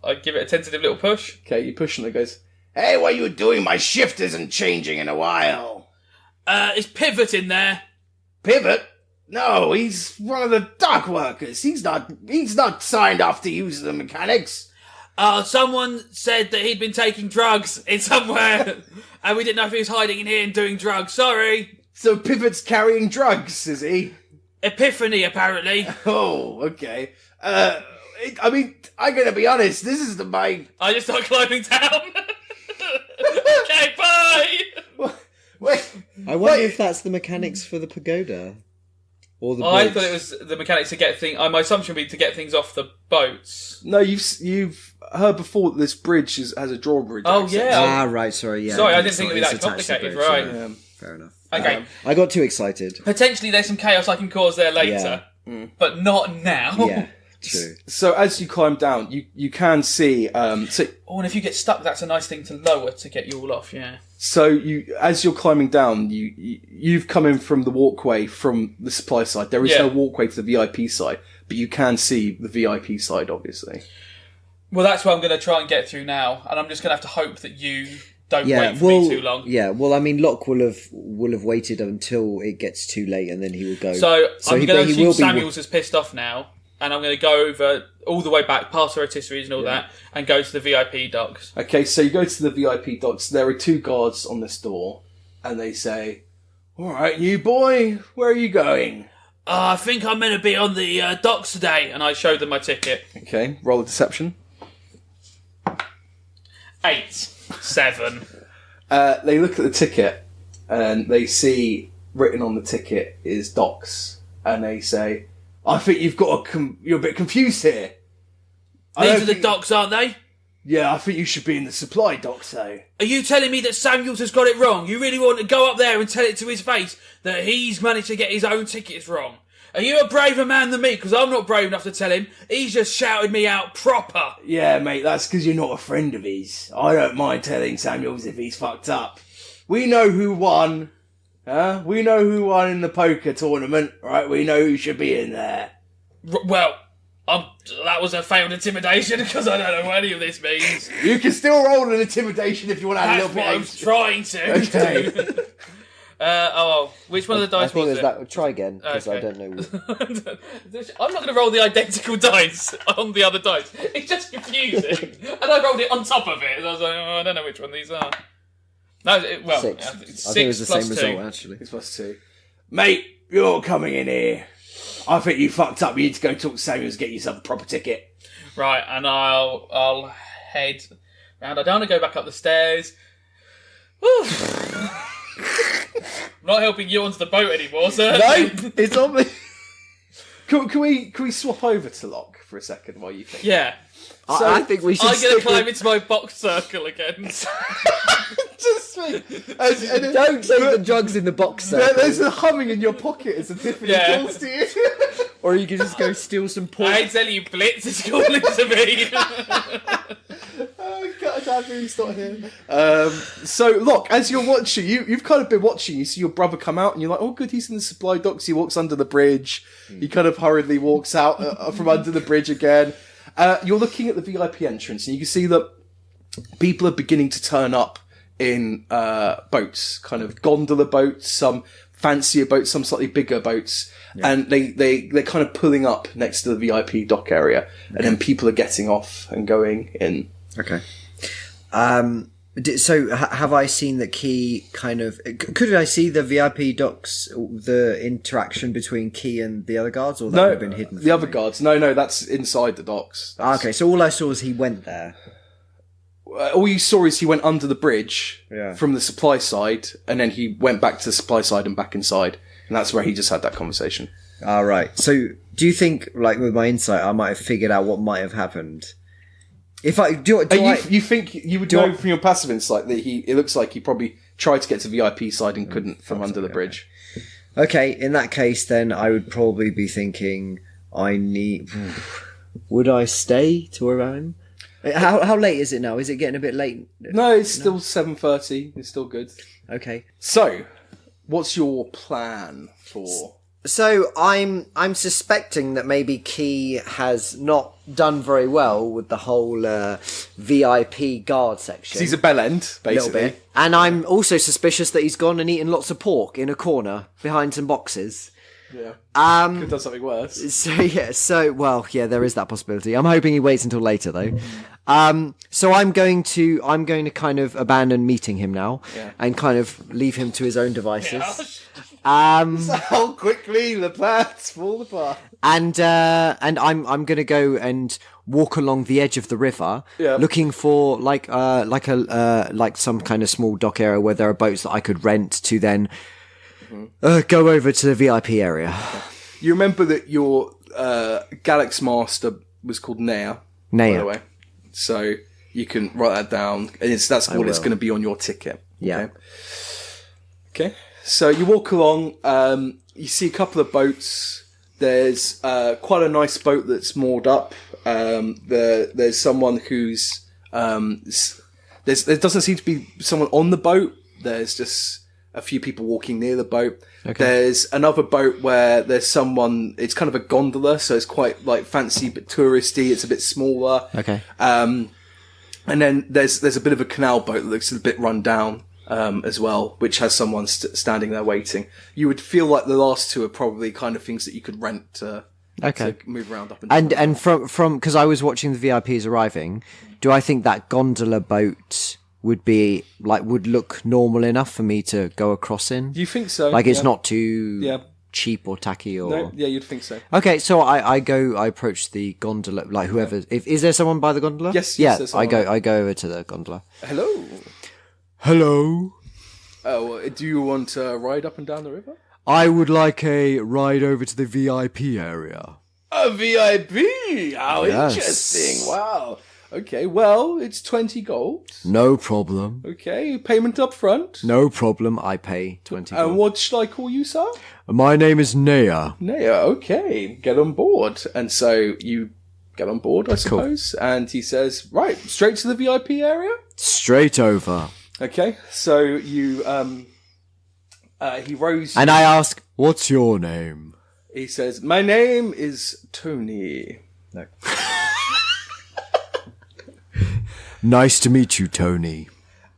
I give it a tentative little push. Okay, you push and it goes, "Hey, what are you doing? My shift isn't changing in a while." Is Pivot in there? Pivot? No, he's one of the dock workers. He's not signed off to use the mechanics. Someone said that he'd been taking drugs in somewhere, and we didn't know if he was hiding in here and doing drugs. Sorry. So Pivot's carrying drugs, is he? Epiphany, apparently. Oh, okay. I mean, I'm gonna be honest, this is my... I just start climbing down. Okay, bye! Wait, I wonder if that's the mechanics for the pagoda. Or the I boats. thought it was the mechanics to get things... my assumption would be to get things off the boats. no, you've heard before that this bridge has a drawbridge. Oh, access. yeah. Right, sorry, yeah. Sorry, I didn't think it'd be It's that attached to the complicated, bridge, right. yeah. Fair enough. Okay. I got too excited. Potentially there's some chaos I can cause there later, but not now. Yeah, true. So as you climb down, you can see... Oh, and if you get stuck, that's a nice thing to lower to get you all off, yeah. So as you're climbing down, you've come in from the walkway from the supply side. There is no walkway to the VIP side, but you can see the VIP side, obviously. Well, that's what I'm going to try and get through now, and I'm just going to have to hope that you don't wait for me too long. Yeah, well, I mean, Locke will have waited until it gets too late, and then he will go. So I'm going to assume will Samuels is pissed off now, and I'm going to go over all the way back, past the rotisseries and all that, and go to the VIP docks. Okay, so you go to the VIP docks. There are 2 guards on this door, and they say, "All right, you boy, where are you going?" I think I'm meant to be on the docks today, and I showed them my ticket. Okay, roll a deception. 8, 7. They look at the ticket, and they see written on the ticket is docks, and they say, "I think you're a bit confused here." These are the docks, aren't they? Yeah, I think you should be in the supply docks, though. Are you telling me that Samuels has got it wrong? You really want to go up there and tell it to his face that he's managed to get his own tickets wrong? Are you a braver man than me? Because I'm not brave enough to tell him. He's just shouted me out proper. Yeah, mate, that's because you're not a friend of his. I don't mind telling Samuels if he's fucked up. We know who won. We know who won in the poker tournament, right? We know who should be in there. That was a failed intimidation because I don't know what any of this means. You can still roll an intimidation if you want to add a That's little what bit I'm trying to. Okay. Which one of the dice I think was there's it? that. Try again because I Okay. don't know. I'm not going to roll the identical dice on the other dice. It's just confusing. And I rolled it on top of it. So I was like, I don't know which one these are. No, 6. It's I think it was 6 the plus same 2. result actually. It's +2. Mate, you're coming in here. I think you fucked up. You need to go talk to Samuels and get yourself a proper ticket. Right, and I'll head round. I don't want to go back up the stairs. Whew. I'm not helping you onto the boat anymore, sir. No, it's on me. Can we swap over to Locke for a second while you think? Yeah. I think we should I'm going to stick climb with... into my box circle again. Just me. Don't take the drugs in the box circle. There's a humming in your pocket as Epiphany Yeah. calls to you. Or you can just go steal some pork. I ain't telling you, Blitz is calling to me. Oh, God, I can't believe he's not here. So, Locke, as you're watching, you've kind of been watching. You see your brother come out, and you're like, "Oh, good, he's in the supply docks." He walks under the bridge. He kind of hurriedly walks out from under the bridge again. You're looking at the VIP entrance, and you can see that people are beginning to turn up in boats, kind of gondola boats, some fancier boats, some slightly bigger boats, and they're kind of pulling up next to the VIP dock area, and then people are getting off and going in. Okay. So have I seen that Key kind of... Could I see the VIP docks, the interaction between Key and the other guards, or that would have been hidden? The other guards. No, that's inside the docks. Okay, so all I saw was he went there. All you saw is he went under the bridge Yeah. from the supply side, and then he went back to the supply side and back inside, and that's where he just had that conversation. All right. So do you think, like with my insight, I might have figured out what might have happened? If I You think you would know from your passive insight that it looks like he probably tried to get to the VIP side and couldn't from under the bridge. Okay, in that case, then I would probably be thinking, would I stay to around? How late is it now? Is it getting a bit late? No, it's still 7:30. It's still good. Okay. So, what's your plan for... So I'm suspecting that maybe Key has not done very well with the whole VIP guard section. He's a bellend, a little basically. bit. And I'm also suspicious that he's gone and eaten lots of pork in a corner behind some boxes. Yeah. Could have done something worse. There is that possibility. I'm hoping he waits until later though. So I'm going to kind of abandon meeting him now and kind of leave him to his own devices. How quickly the plans fall apart. And I'm going to go and walk along the edge of the river, looking for like some kind of small dock area where there are boats that I could rent to then go over to the VIP area. You remember that your Galax Master was called Nea, by the way. So you can write that down. And that's what it's going to be on your ticket. Yeah. Okay. So you walk along, you see a couple of boats. There's quite a nice boat that's moored up. There's someone who's... there doesn't seem to be someone on the boat. There's just a few people walking near the boat. Okay. There's another boat where there's someone... It's kind of a gondola, so it's quite like fancy but touristy. It's a bit smaller. Okay. And then there's a bit of a canal boat that looks a bit run down. As well, which has someone standing there waiting. You would feel like the last two are probably kind of things that you could rent to move around up and down. And from because I was watching the VIPs arriving, do I think that gondola boat would look normal enough for me to go across in? You think so? Like it's not too cheap or tacky or... No, you'd think so. Okay, so I approach the gondola, like whoever... Is there someone by the gondola? Yes, I go over to the gondola. Hello. Oh, do you want to ride up and down the river? I would like a ride over to the VIP area. A VIP? How Yes. interesting. Wow. Okay, well, it's 20 gold. No problem. Okay, payment up front. No problem. I pay 20 gold. And what should I call you, sir? My name is Nea. Nea, okay. Get on board. And so you get on board, I suppose. Cool. And he says, right, straight to the VIP area? Straight over. Okay, so you, he rose... And I ask, what's your name? He says, my name is Tony. No. Nice to meet you, Tony.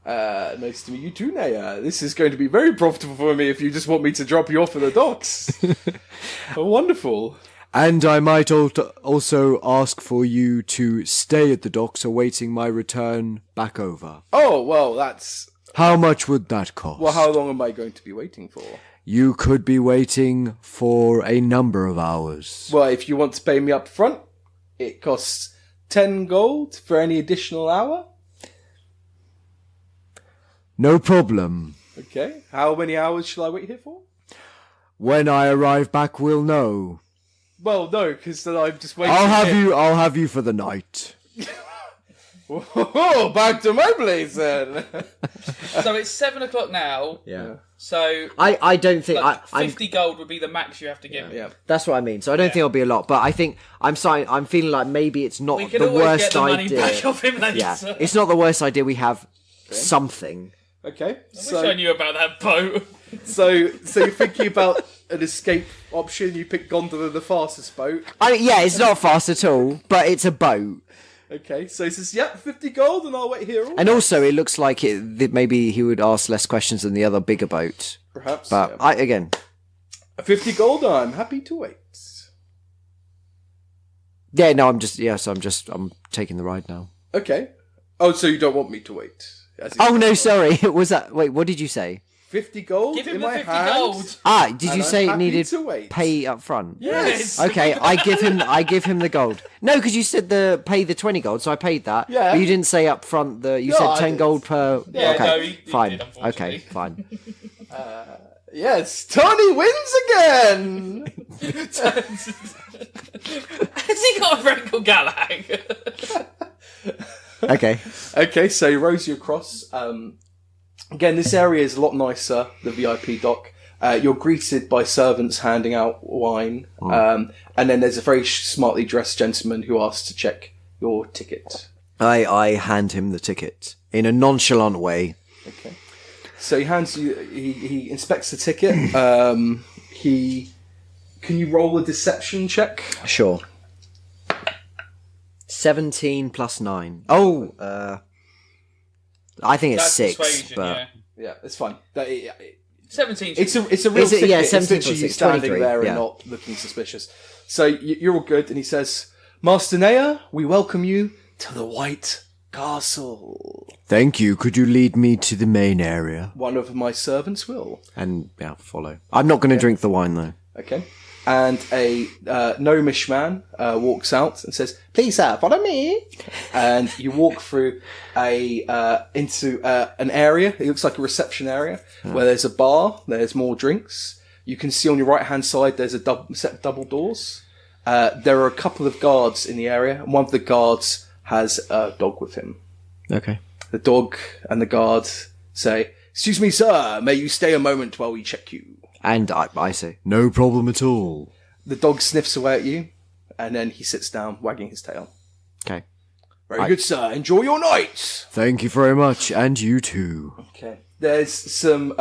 Nice to meet you too, Nea. This is going to be very profitable for me if you just want me to drop you off at the docks. Oh, wonderful. And I might also ask for you to stay at the docks awaiting my return back over. Oh, well, that's... How much would that cost? Well, how long am I going to be waiting for? You could be waiting for a number of hours. Well, if you want to pay me up front, it costs 10 gold for any additional hour. No problem. Okay. How many hours shall I wait here for? When I arrive back, we'll know. Well, no, because then I'm just waiting. I'll have you for the night. Oh, back to my place then. So it's 7 o'clock now. Yeah. So I don't think... like, 50 gold would be the max you have to give. Yeah. That's what I mean. So I don't think it'll be a lot, but I think I'm feeling like maybe it's not We can the always worst get the money idea. back off him later. Yeah, it's not the worst idea. We have something. Okay. I wish I knew about that boat. So you're thinking about an escape option. You pick gondola, the fastest boat. It's not fast at all, but it's a boat. Okay, so he says, yep, 50 gold, and I'll wait here. And also, it looks like that maybe he would ask less questions than the other bigger boat. Perhaps. But yeah. 50 gold, I'm happy to wait. Yeah, no, I'm taking the ride now. Okay. Oh, so you don't want me to wait? Oh, no, sorry. Was that... Wait, what did you say? 50 gold Give him in the my 50 hand. gold. Did And you I'm say it happy needed to wait. pay up front? Yes. Okay, I give him the gold. No, because you said pay the 20 gold, so I paid that. Yeah. But you didn't say up front you No, said I 10 did. gold per... Yeah, okay, no, he fine. did, unfortunately. Okay, fine. Yes, Tony wins again! Has he got a friend called Gallag? Okay. Okay, so you rows you across. Again, this area is a lot nicer, the VIP dock. You're greeted by servants handing out wine. And then there's a very smartly dressed gentleman who asks to check your ticket. I hand him the ticket in a nonchalant way. Okay. So he hands you, he inspects the ticket. Can you roll a deception check? Sure. 17 plus 9. Oh, I think it's That's 6, persuasion, but... yeah. Yeah, it's fine. 17. It's a real Is it- ticket. yeah, It's 17 literally plus you 6, standing 23, there yeah. and not looking suspicious. So you're all good, and he says, Master Nea, we welcome you to the White Castle. Thank you. Could you lead me to the main area? One of my servants will. And yeah, follow. I'm not going to drink the wine though. Okay. And a gnomish man walks out and says, "Please, sir, follow me." And you walk through into an area. It looks like a reception area where there's a bar. There's more drinks. You can see on your right hand side there's a set of double doors. There are a couple of guards in the area, and one of the guards has a dog with him. Okay. The dog and the guard say, "Excuse me, sir. May you stay a moment while we check you?" And I say, no problem at all. The dog sniffs away at you, and then he sits down, wagging his tail. Okay. Very good, sir. Enjoy your night. Thank you very much, and you too. Okay. There's some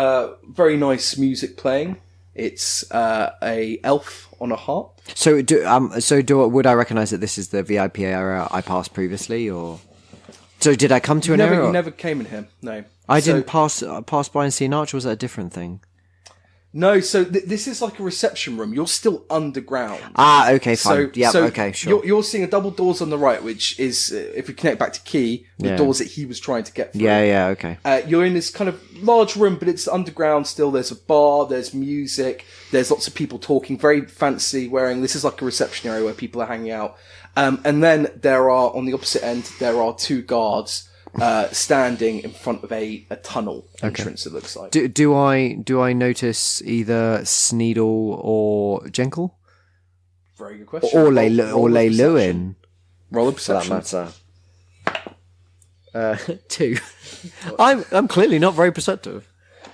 very nice music playing. It's a elf on a harp. So would I recognise that this is the VIP area I passed previously, or so did I come to an area? You never came in here. No, I didn't pass by and see an arch. Or was that a different thing? No, so this is like a reception room. You're still underground. Ah, okay, fine. Okay, sure. You're seeing a double doors on the right, which is, if we connect back to Key, the doors that he was trying to get through. Yeah, okay. You're in this kind of large room, but it's underground still. There's a bar, there's music, there's lots of people talking, very fancy, this is like a reception area where people are hanging out. And then there are, on the opposite end, there are two guards standing in front of a tunnel entrance, it looks like. Do I notice either Sneedle or Jenkle? Very good question. Or Lei Lewin? Roll a For that perception. matter. 2. I'm clearly not very perceptive.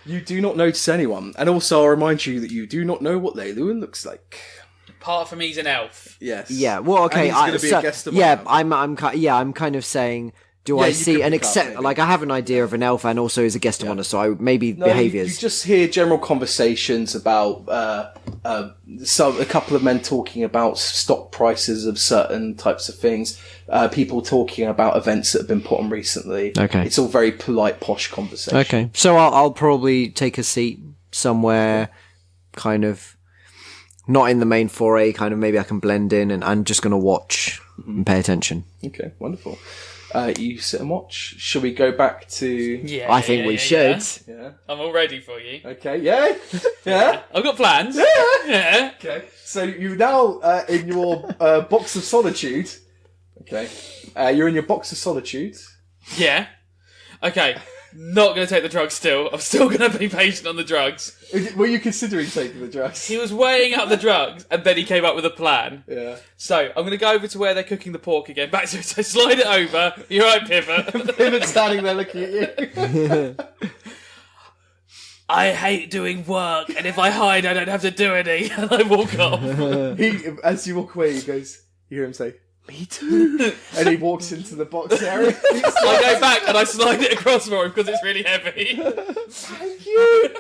You do not notice anyone. And also, I'll remind you that you do not know what Lei Lewin looks like. Apart from he's an elf. Yes. Yeah. Well, okay. And he's going to be a guest of mine. I'm kind of saying. Do I you see could an pick up, accept? maybe. Like I have an idea of an elf, and also is a guest of honor. So No, behaviors. You just hear general conversations about a couple of men talking about stock prices of certain types of things. People talking about events that have been put on recently. Okay. It's all very polite, posh conversation. Okay, so I'll probably take a seat somewhere, kind of not in the main foray. Kind of maybe I can blend in, and I'm just going to watch and pay attention. Okay, wonderful. You sit and watch. Shall we go back to... Yeah, I think we should. Yeah. I'm all ready for you. Okay, yeah? Yeah? I've got plans. Yeah. Okay. So you're now in your box of solitude. Okay. You're in your box of solitude. Yeah. Okay. Not going to take the drugs still. I'm still going to be patient on the drugs. Were you considering taking the drugs? He was weighing up the drugs, and then he came up with a plan. Yeah. So, I'm going to go over to where they're cooking the pork again. Back to it. So, slide it over. You're right, Pivot. Pivot's standing there looking at you. I hate doing work, and if I hide, I don't have to do any. And I walk off. As you walk away, you hear him say, "Me too." And he walks into the box area. I go back and I slide it across for him because it's really heavy. Thank you.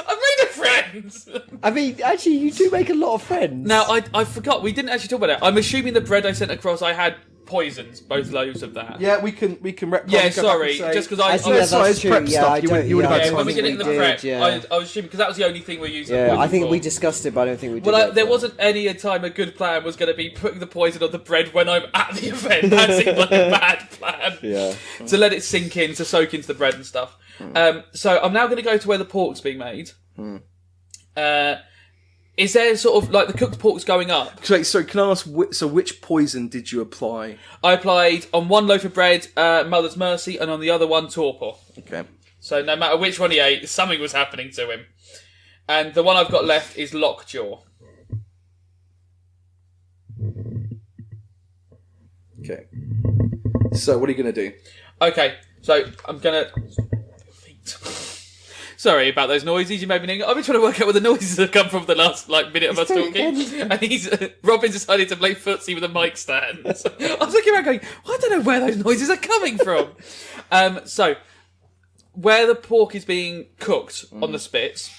I've made a friend! I mean, actually, you do make a lot of friends. Now, I forgot, we didn't actually talk about it. I'm assuming the bread I sent across, I had poisons, both loaves of that. Yeah, we can rep. Yeah, sorry, just because I... that's true. Prep stuff. You would have had Yeah, time when we to get into read the prep, yeah. I was assuming, because that was the only thing we're using. Yeah, I think for. we discussed it, but I don't think we did. Well, it there for- wasn't any time a good plan was going to be putting the poison on the bread when I'm at the event. That seemed like a bad plan. Yeah. To let it sink in, to soak into the bread and stuff. So I'm now going to go to where the pork's being made. Is there sort of, like, the cooked pork's going up? So can I ask, which poison did you apply? I applied on one loaf of bread, Mother's Mercy, and on the other one, torpor. Okay. So no matter which one he ate, something was happening to him. And the one I've got left is Lockjaw. Okay. So what are you going to do? Okay, so I'm going to... Sorry about those noises you made me think. I've been trying to work out where the noises have come from the last minute of us talking. And Robin decided to play footsie with a mic stand. So I was looking around going, well, I don't know where those noises are coming from. So, where the pork is being cooked on the spits,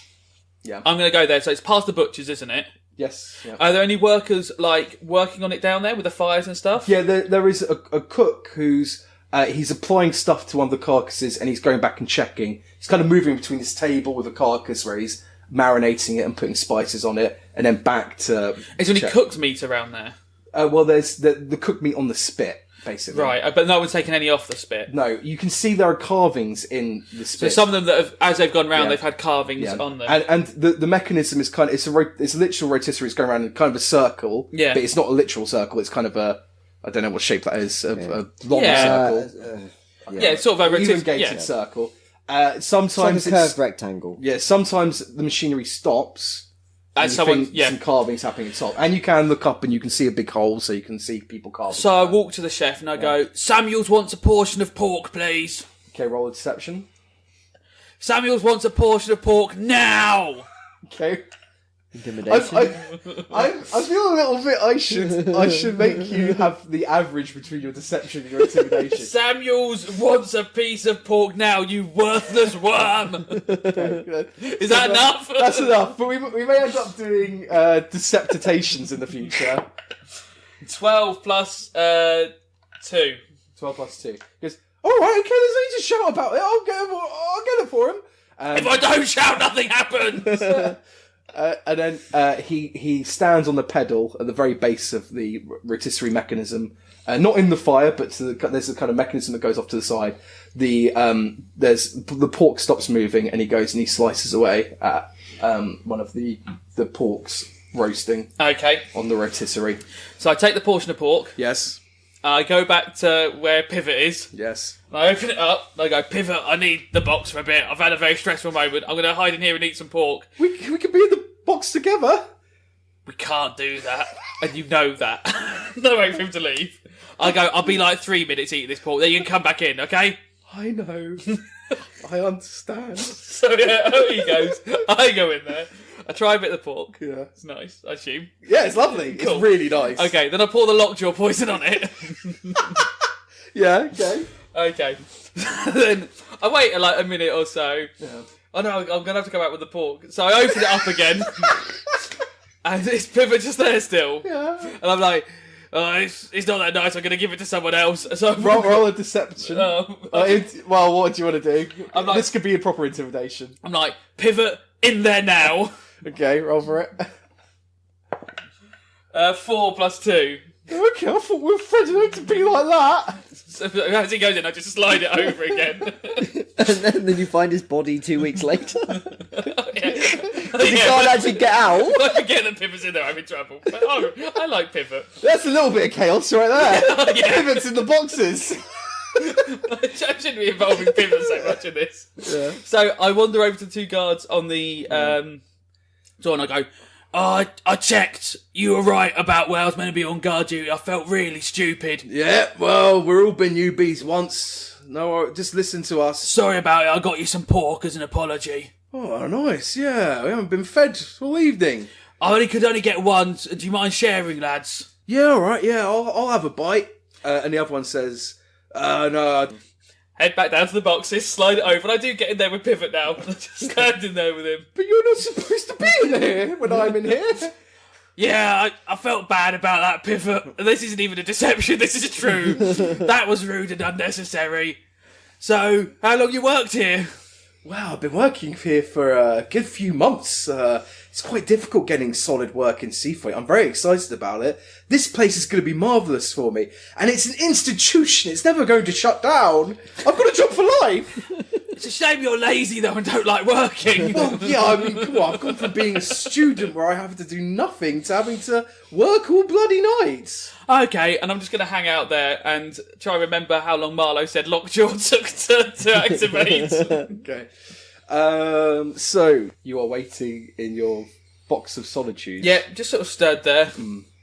Yeah. I'm going to go there. So it's past the butchers, isn't it? Yes. Yeah. Are there any workers, like, working on it down there with the fires and stuff? Yeah, there is a cook who's He's applying stuff to one of the carcasses, and he's going back and checking. He's kind of moving between this table with a carcass where he's marinating it and putting spices on it, and then back to... Is there any cooked meat around there? Well, there's the cooked meat on the spit, basically. Right, but no one's taken any off the spit. No, you can see there are carvings in the spit. So some of them that have, as they've gone round, they've had carvings on them. And the mechanism is kind of, it's a literal rotisserie. It's going around in kind of a circle. Yeah. But it's not a literal circle. It's kind of a, I don't know what shape that is, a long circle. Yeah, it's sort of a elongated circle. Sometimes It's like a curved rectangle. Yeah, sometimes the machinery stops. And some carvings happening at the top. And you can look up and you can see a big hole, so you can see people carving. So I walk to the chef and I go, Samuels wants a portion of pork, please. Okay, roll a deception. Samuels wants a portion of pork now! Okay. Intimidation. I feel a little bit I should make you have the average between your deception and your intimidation. Samuels wants a piece of pork now, you worthless worm! Is that enough? That's enough, but we may end up doing deceptations in the future. 12 plus 2. 12 plus 2. He goes, alright, okay, there's no need to shout about it, I'll get it for him. If I don't shout, nothing happens! And then he stands on the pedal at the very base of the rotisserie mechanism, not in the fire, but there's a kind of mechanism that goes off to the side. The pork stops moving, and he goes and he slices away at one of the porks roasting. Okay. On the rotisserie. So I take the portion of pork. Yes. I go back to where Pivot is. Yes. I open it up, and I go, Pivot, I need the box for a bit. I've had a very stressful moment. I'm going to hide in here and eat some pork. We could be in the box together. We can't do that. And you know that. No wait for him to leave. I go, I'll be like 3 minutes eating this pork. Then you can come back in, okay? I know. I understand. So yeah, he goes. I go in there. I try a bit of the pork. Yeah. It's nice, I assume. Yeah, it's lovely. Cool. It's really nice. Okay, then I pour the lockjaw poison on it. Yeah, okay. Okay. Then I wait like a minute or so. Yeah. Oh no, I'm going to have to go back with the pork. So I open it up again. And it's Pivot just there still. Yeah. And I'm like, oh, it's not that nice, I'm going to give it to someone else. So roll a deception. Well, what do you want to do? This could be a proper intimidation. I'm like, Pivot, in there now. Okay, roll for it. 4 plus 2. Okay, I thought we were friends enough to be like that. So as he goes in, I just slide it over again. And then you find his body 2 weeks later. Yeah. He can't actually get out. If I forget that Pivot's in there, I'm in trouble. But, I like Pivot. That's a little bit of chaos right there. Yeah. Pivot's in the boxes. I shouldn't be involving Pivot so much in this. Yeah. So I wander over to the two guards on the door and I go, oh, I checked. You were right about where I was meant to be on guard duty. I felt really stupid. Yeah, well, we've all been newbies once. No, just listen to us. Sorry about it. I got you some pork as an apology. Oh, nice. Yeah, we haven't been fed all evening. I could only get one. Do you mind sharing, lads? Yeah, all right. Yeah, I'll have a bite. And the other one says, no. Head back down to the boxes, slide it over, and I do get in there with Pivot now. Just stand in there with him. But you're not supposed to be in here when I'm in here. Yeah, I felt bad about that, Pivot. This isn't even a deception, this is true. That was rude and unnecessary. So, how long you worked here? Well, I've been working here for a good few months. It's quite difficult getting solid work in Seafreight. I'm very excited about it. This place is going to be marvellous for me. And it's an institution. It's never going to shut down. I've got a job for life. It's a shame you're lazy, though, and don't like working. Well, yeah, I mean, come on. I've gone from being a student where I have to do nothing to having to work all bloody nights. Okay, and I'm just going to hang out there and try and remember how long Marlowe said Lockjaw took to activate. Okay. So, you are waiting in your box of solitude. Yeah, just sort of stood there.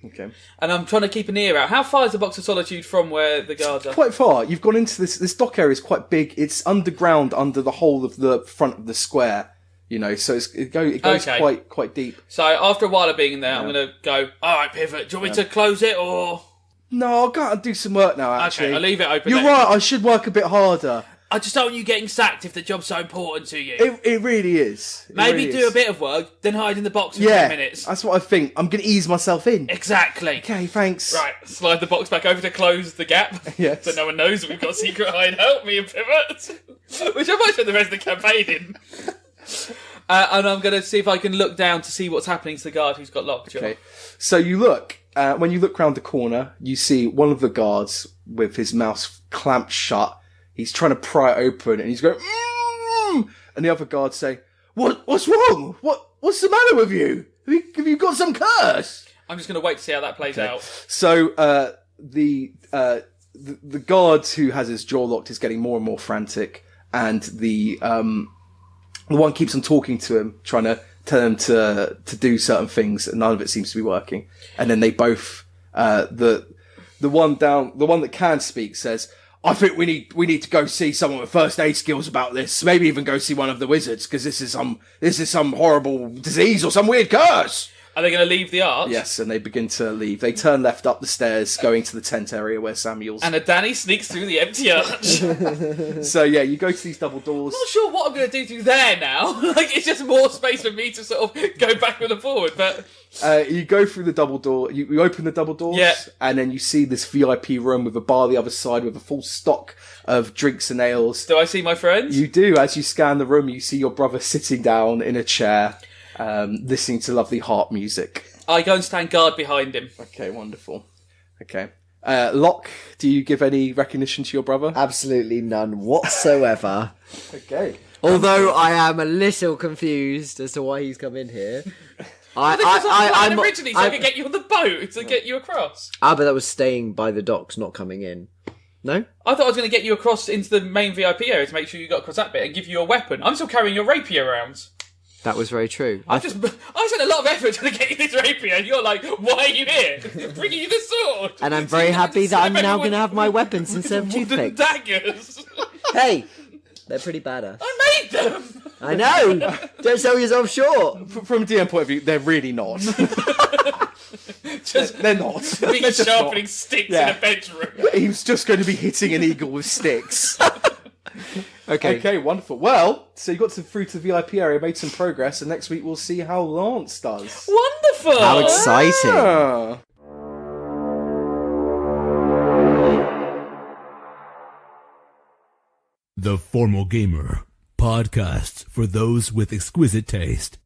Okay. And I'm trying to keep an ear out. How far is the box of solitude from where the guards are? Quite far. You've gone into this dock area is quite big. It's underground under the whole of the front of the square. You know, so it goes Okay. quite deep. So after a while of being in there, I'm going to go, alright, Pivot, do you want me to close it or... No, I'll go out and do some work now, actually. Okay, I'll leave it open. You're then. right, I should work a bit harder. I just don't want you getting sacked if the job's so important to you. It really is. Maybe do a bit of work, then hide in the box for 10 minutes. That's what I think. I'm going to ease myself in. Exactly. Okay, thanks. Right, slide the box back over to close the gap. Yes. So no one knows that we've got a secret hideout, me and Pivot. Which I might spend the rest of the campaign in. And I'm going to see if I can look down to see what's happening to the guard who's got lockjaw. Okay. So you look, when you look round the corner, you see one of the guards with his mouth clamped shut. He's trying to pry it open and he's going, and the other guards say, What's wrong? What's the matter with you? Have you got some curse? I'm just going to wait to see how that plays out. So, the guard who has his jaw locked is getting more and more frantic, and the one keeps on talking to him, trying to tell him to do certain things, and none of it seems to be working. And then they both, the one that can speak says, I think we need to go see someone with first aid skills about this. Maybe even go see one of the wizards, because this is some horrible disease or some weird curse. Are they going to leave the arch? Yes, and they begin to leave. They turn left up the stairs, going to the tent area where Samuel's. And a Danny sneaks through the empty arch. So yeah, you go to these double doors. I'm not sure what I'm going to do through there now. Like, it's just more space for me to sort of go backward and forward. But you go through the double door. You open the double doors, yeah, and then you see this VIP room with a bar the other side with a full stock of drinks and ales. Do I see my friends? You do. As you scan the room, you see your brother sitting down in a chair, listening to lovely harp music. I go and stand guard behind him. Okay, wonderful. Okay. Locke, do you give any recognition to your brother? Absolutely none whatsoever. Okay. Although I am a little confused as to why he's come in here. I'm originally so I could get you on the boat to get you across. But that was staying by the docks, not coming in. No? I thought I was going to get you across into the main VIP area to make sure you got across that bit and give you a weapon. I'm still carrying your rapier around. That was very true. I spent a lot of effort trying to get you this rapier, and you're like, why are you here? Bringing you the sword. And I'm very happy that I'm now going to have my weapons instead of wooden toothpicks. daggers. Hey! They're pretty badass. I made them. I know! Don't sell yourself short! From a DM point of view, they're really not. They're not. Big They're just sharpening not. sticks Yeah. in a bedroom. He was just going to be hitting an eagle with sticks. Okay. Okay, wonderful. Well, so you got through to the VIP area, made some progress, and next week we'll see how Lance does. Wonderful. How exciting! Ah. The Formal Gamer podcast for those with exquisite taste.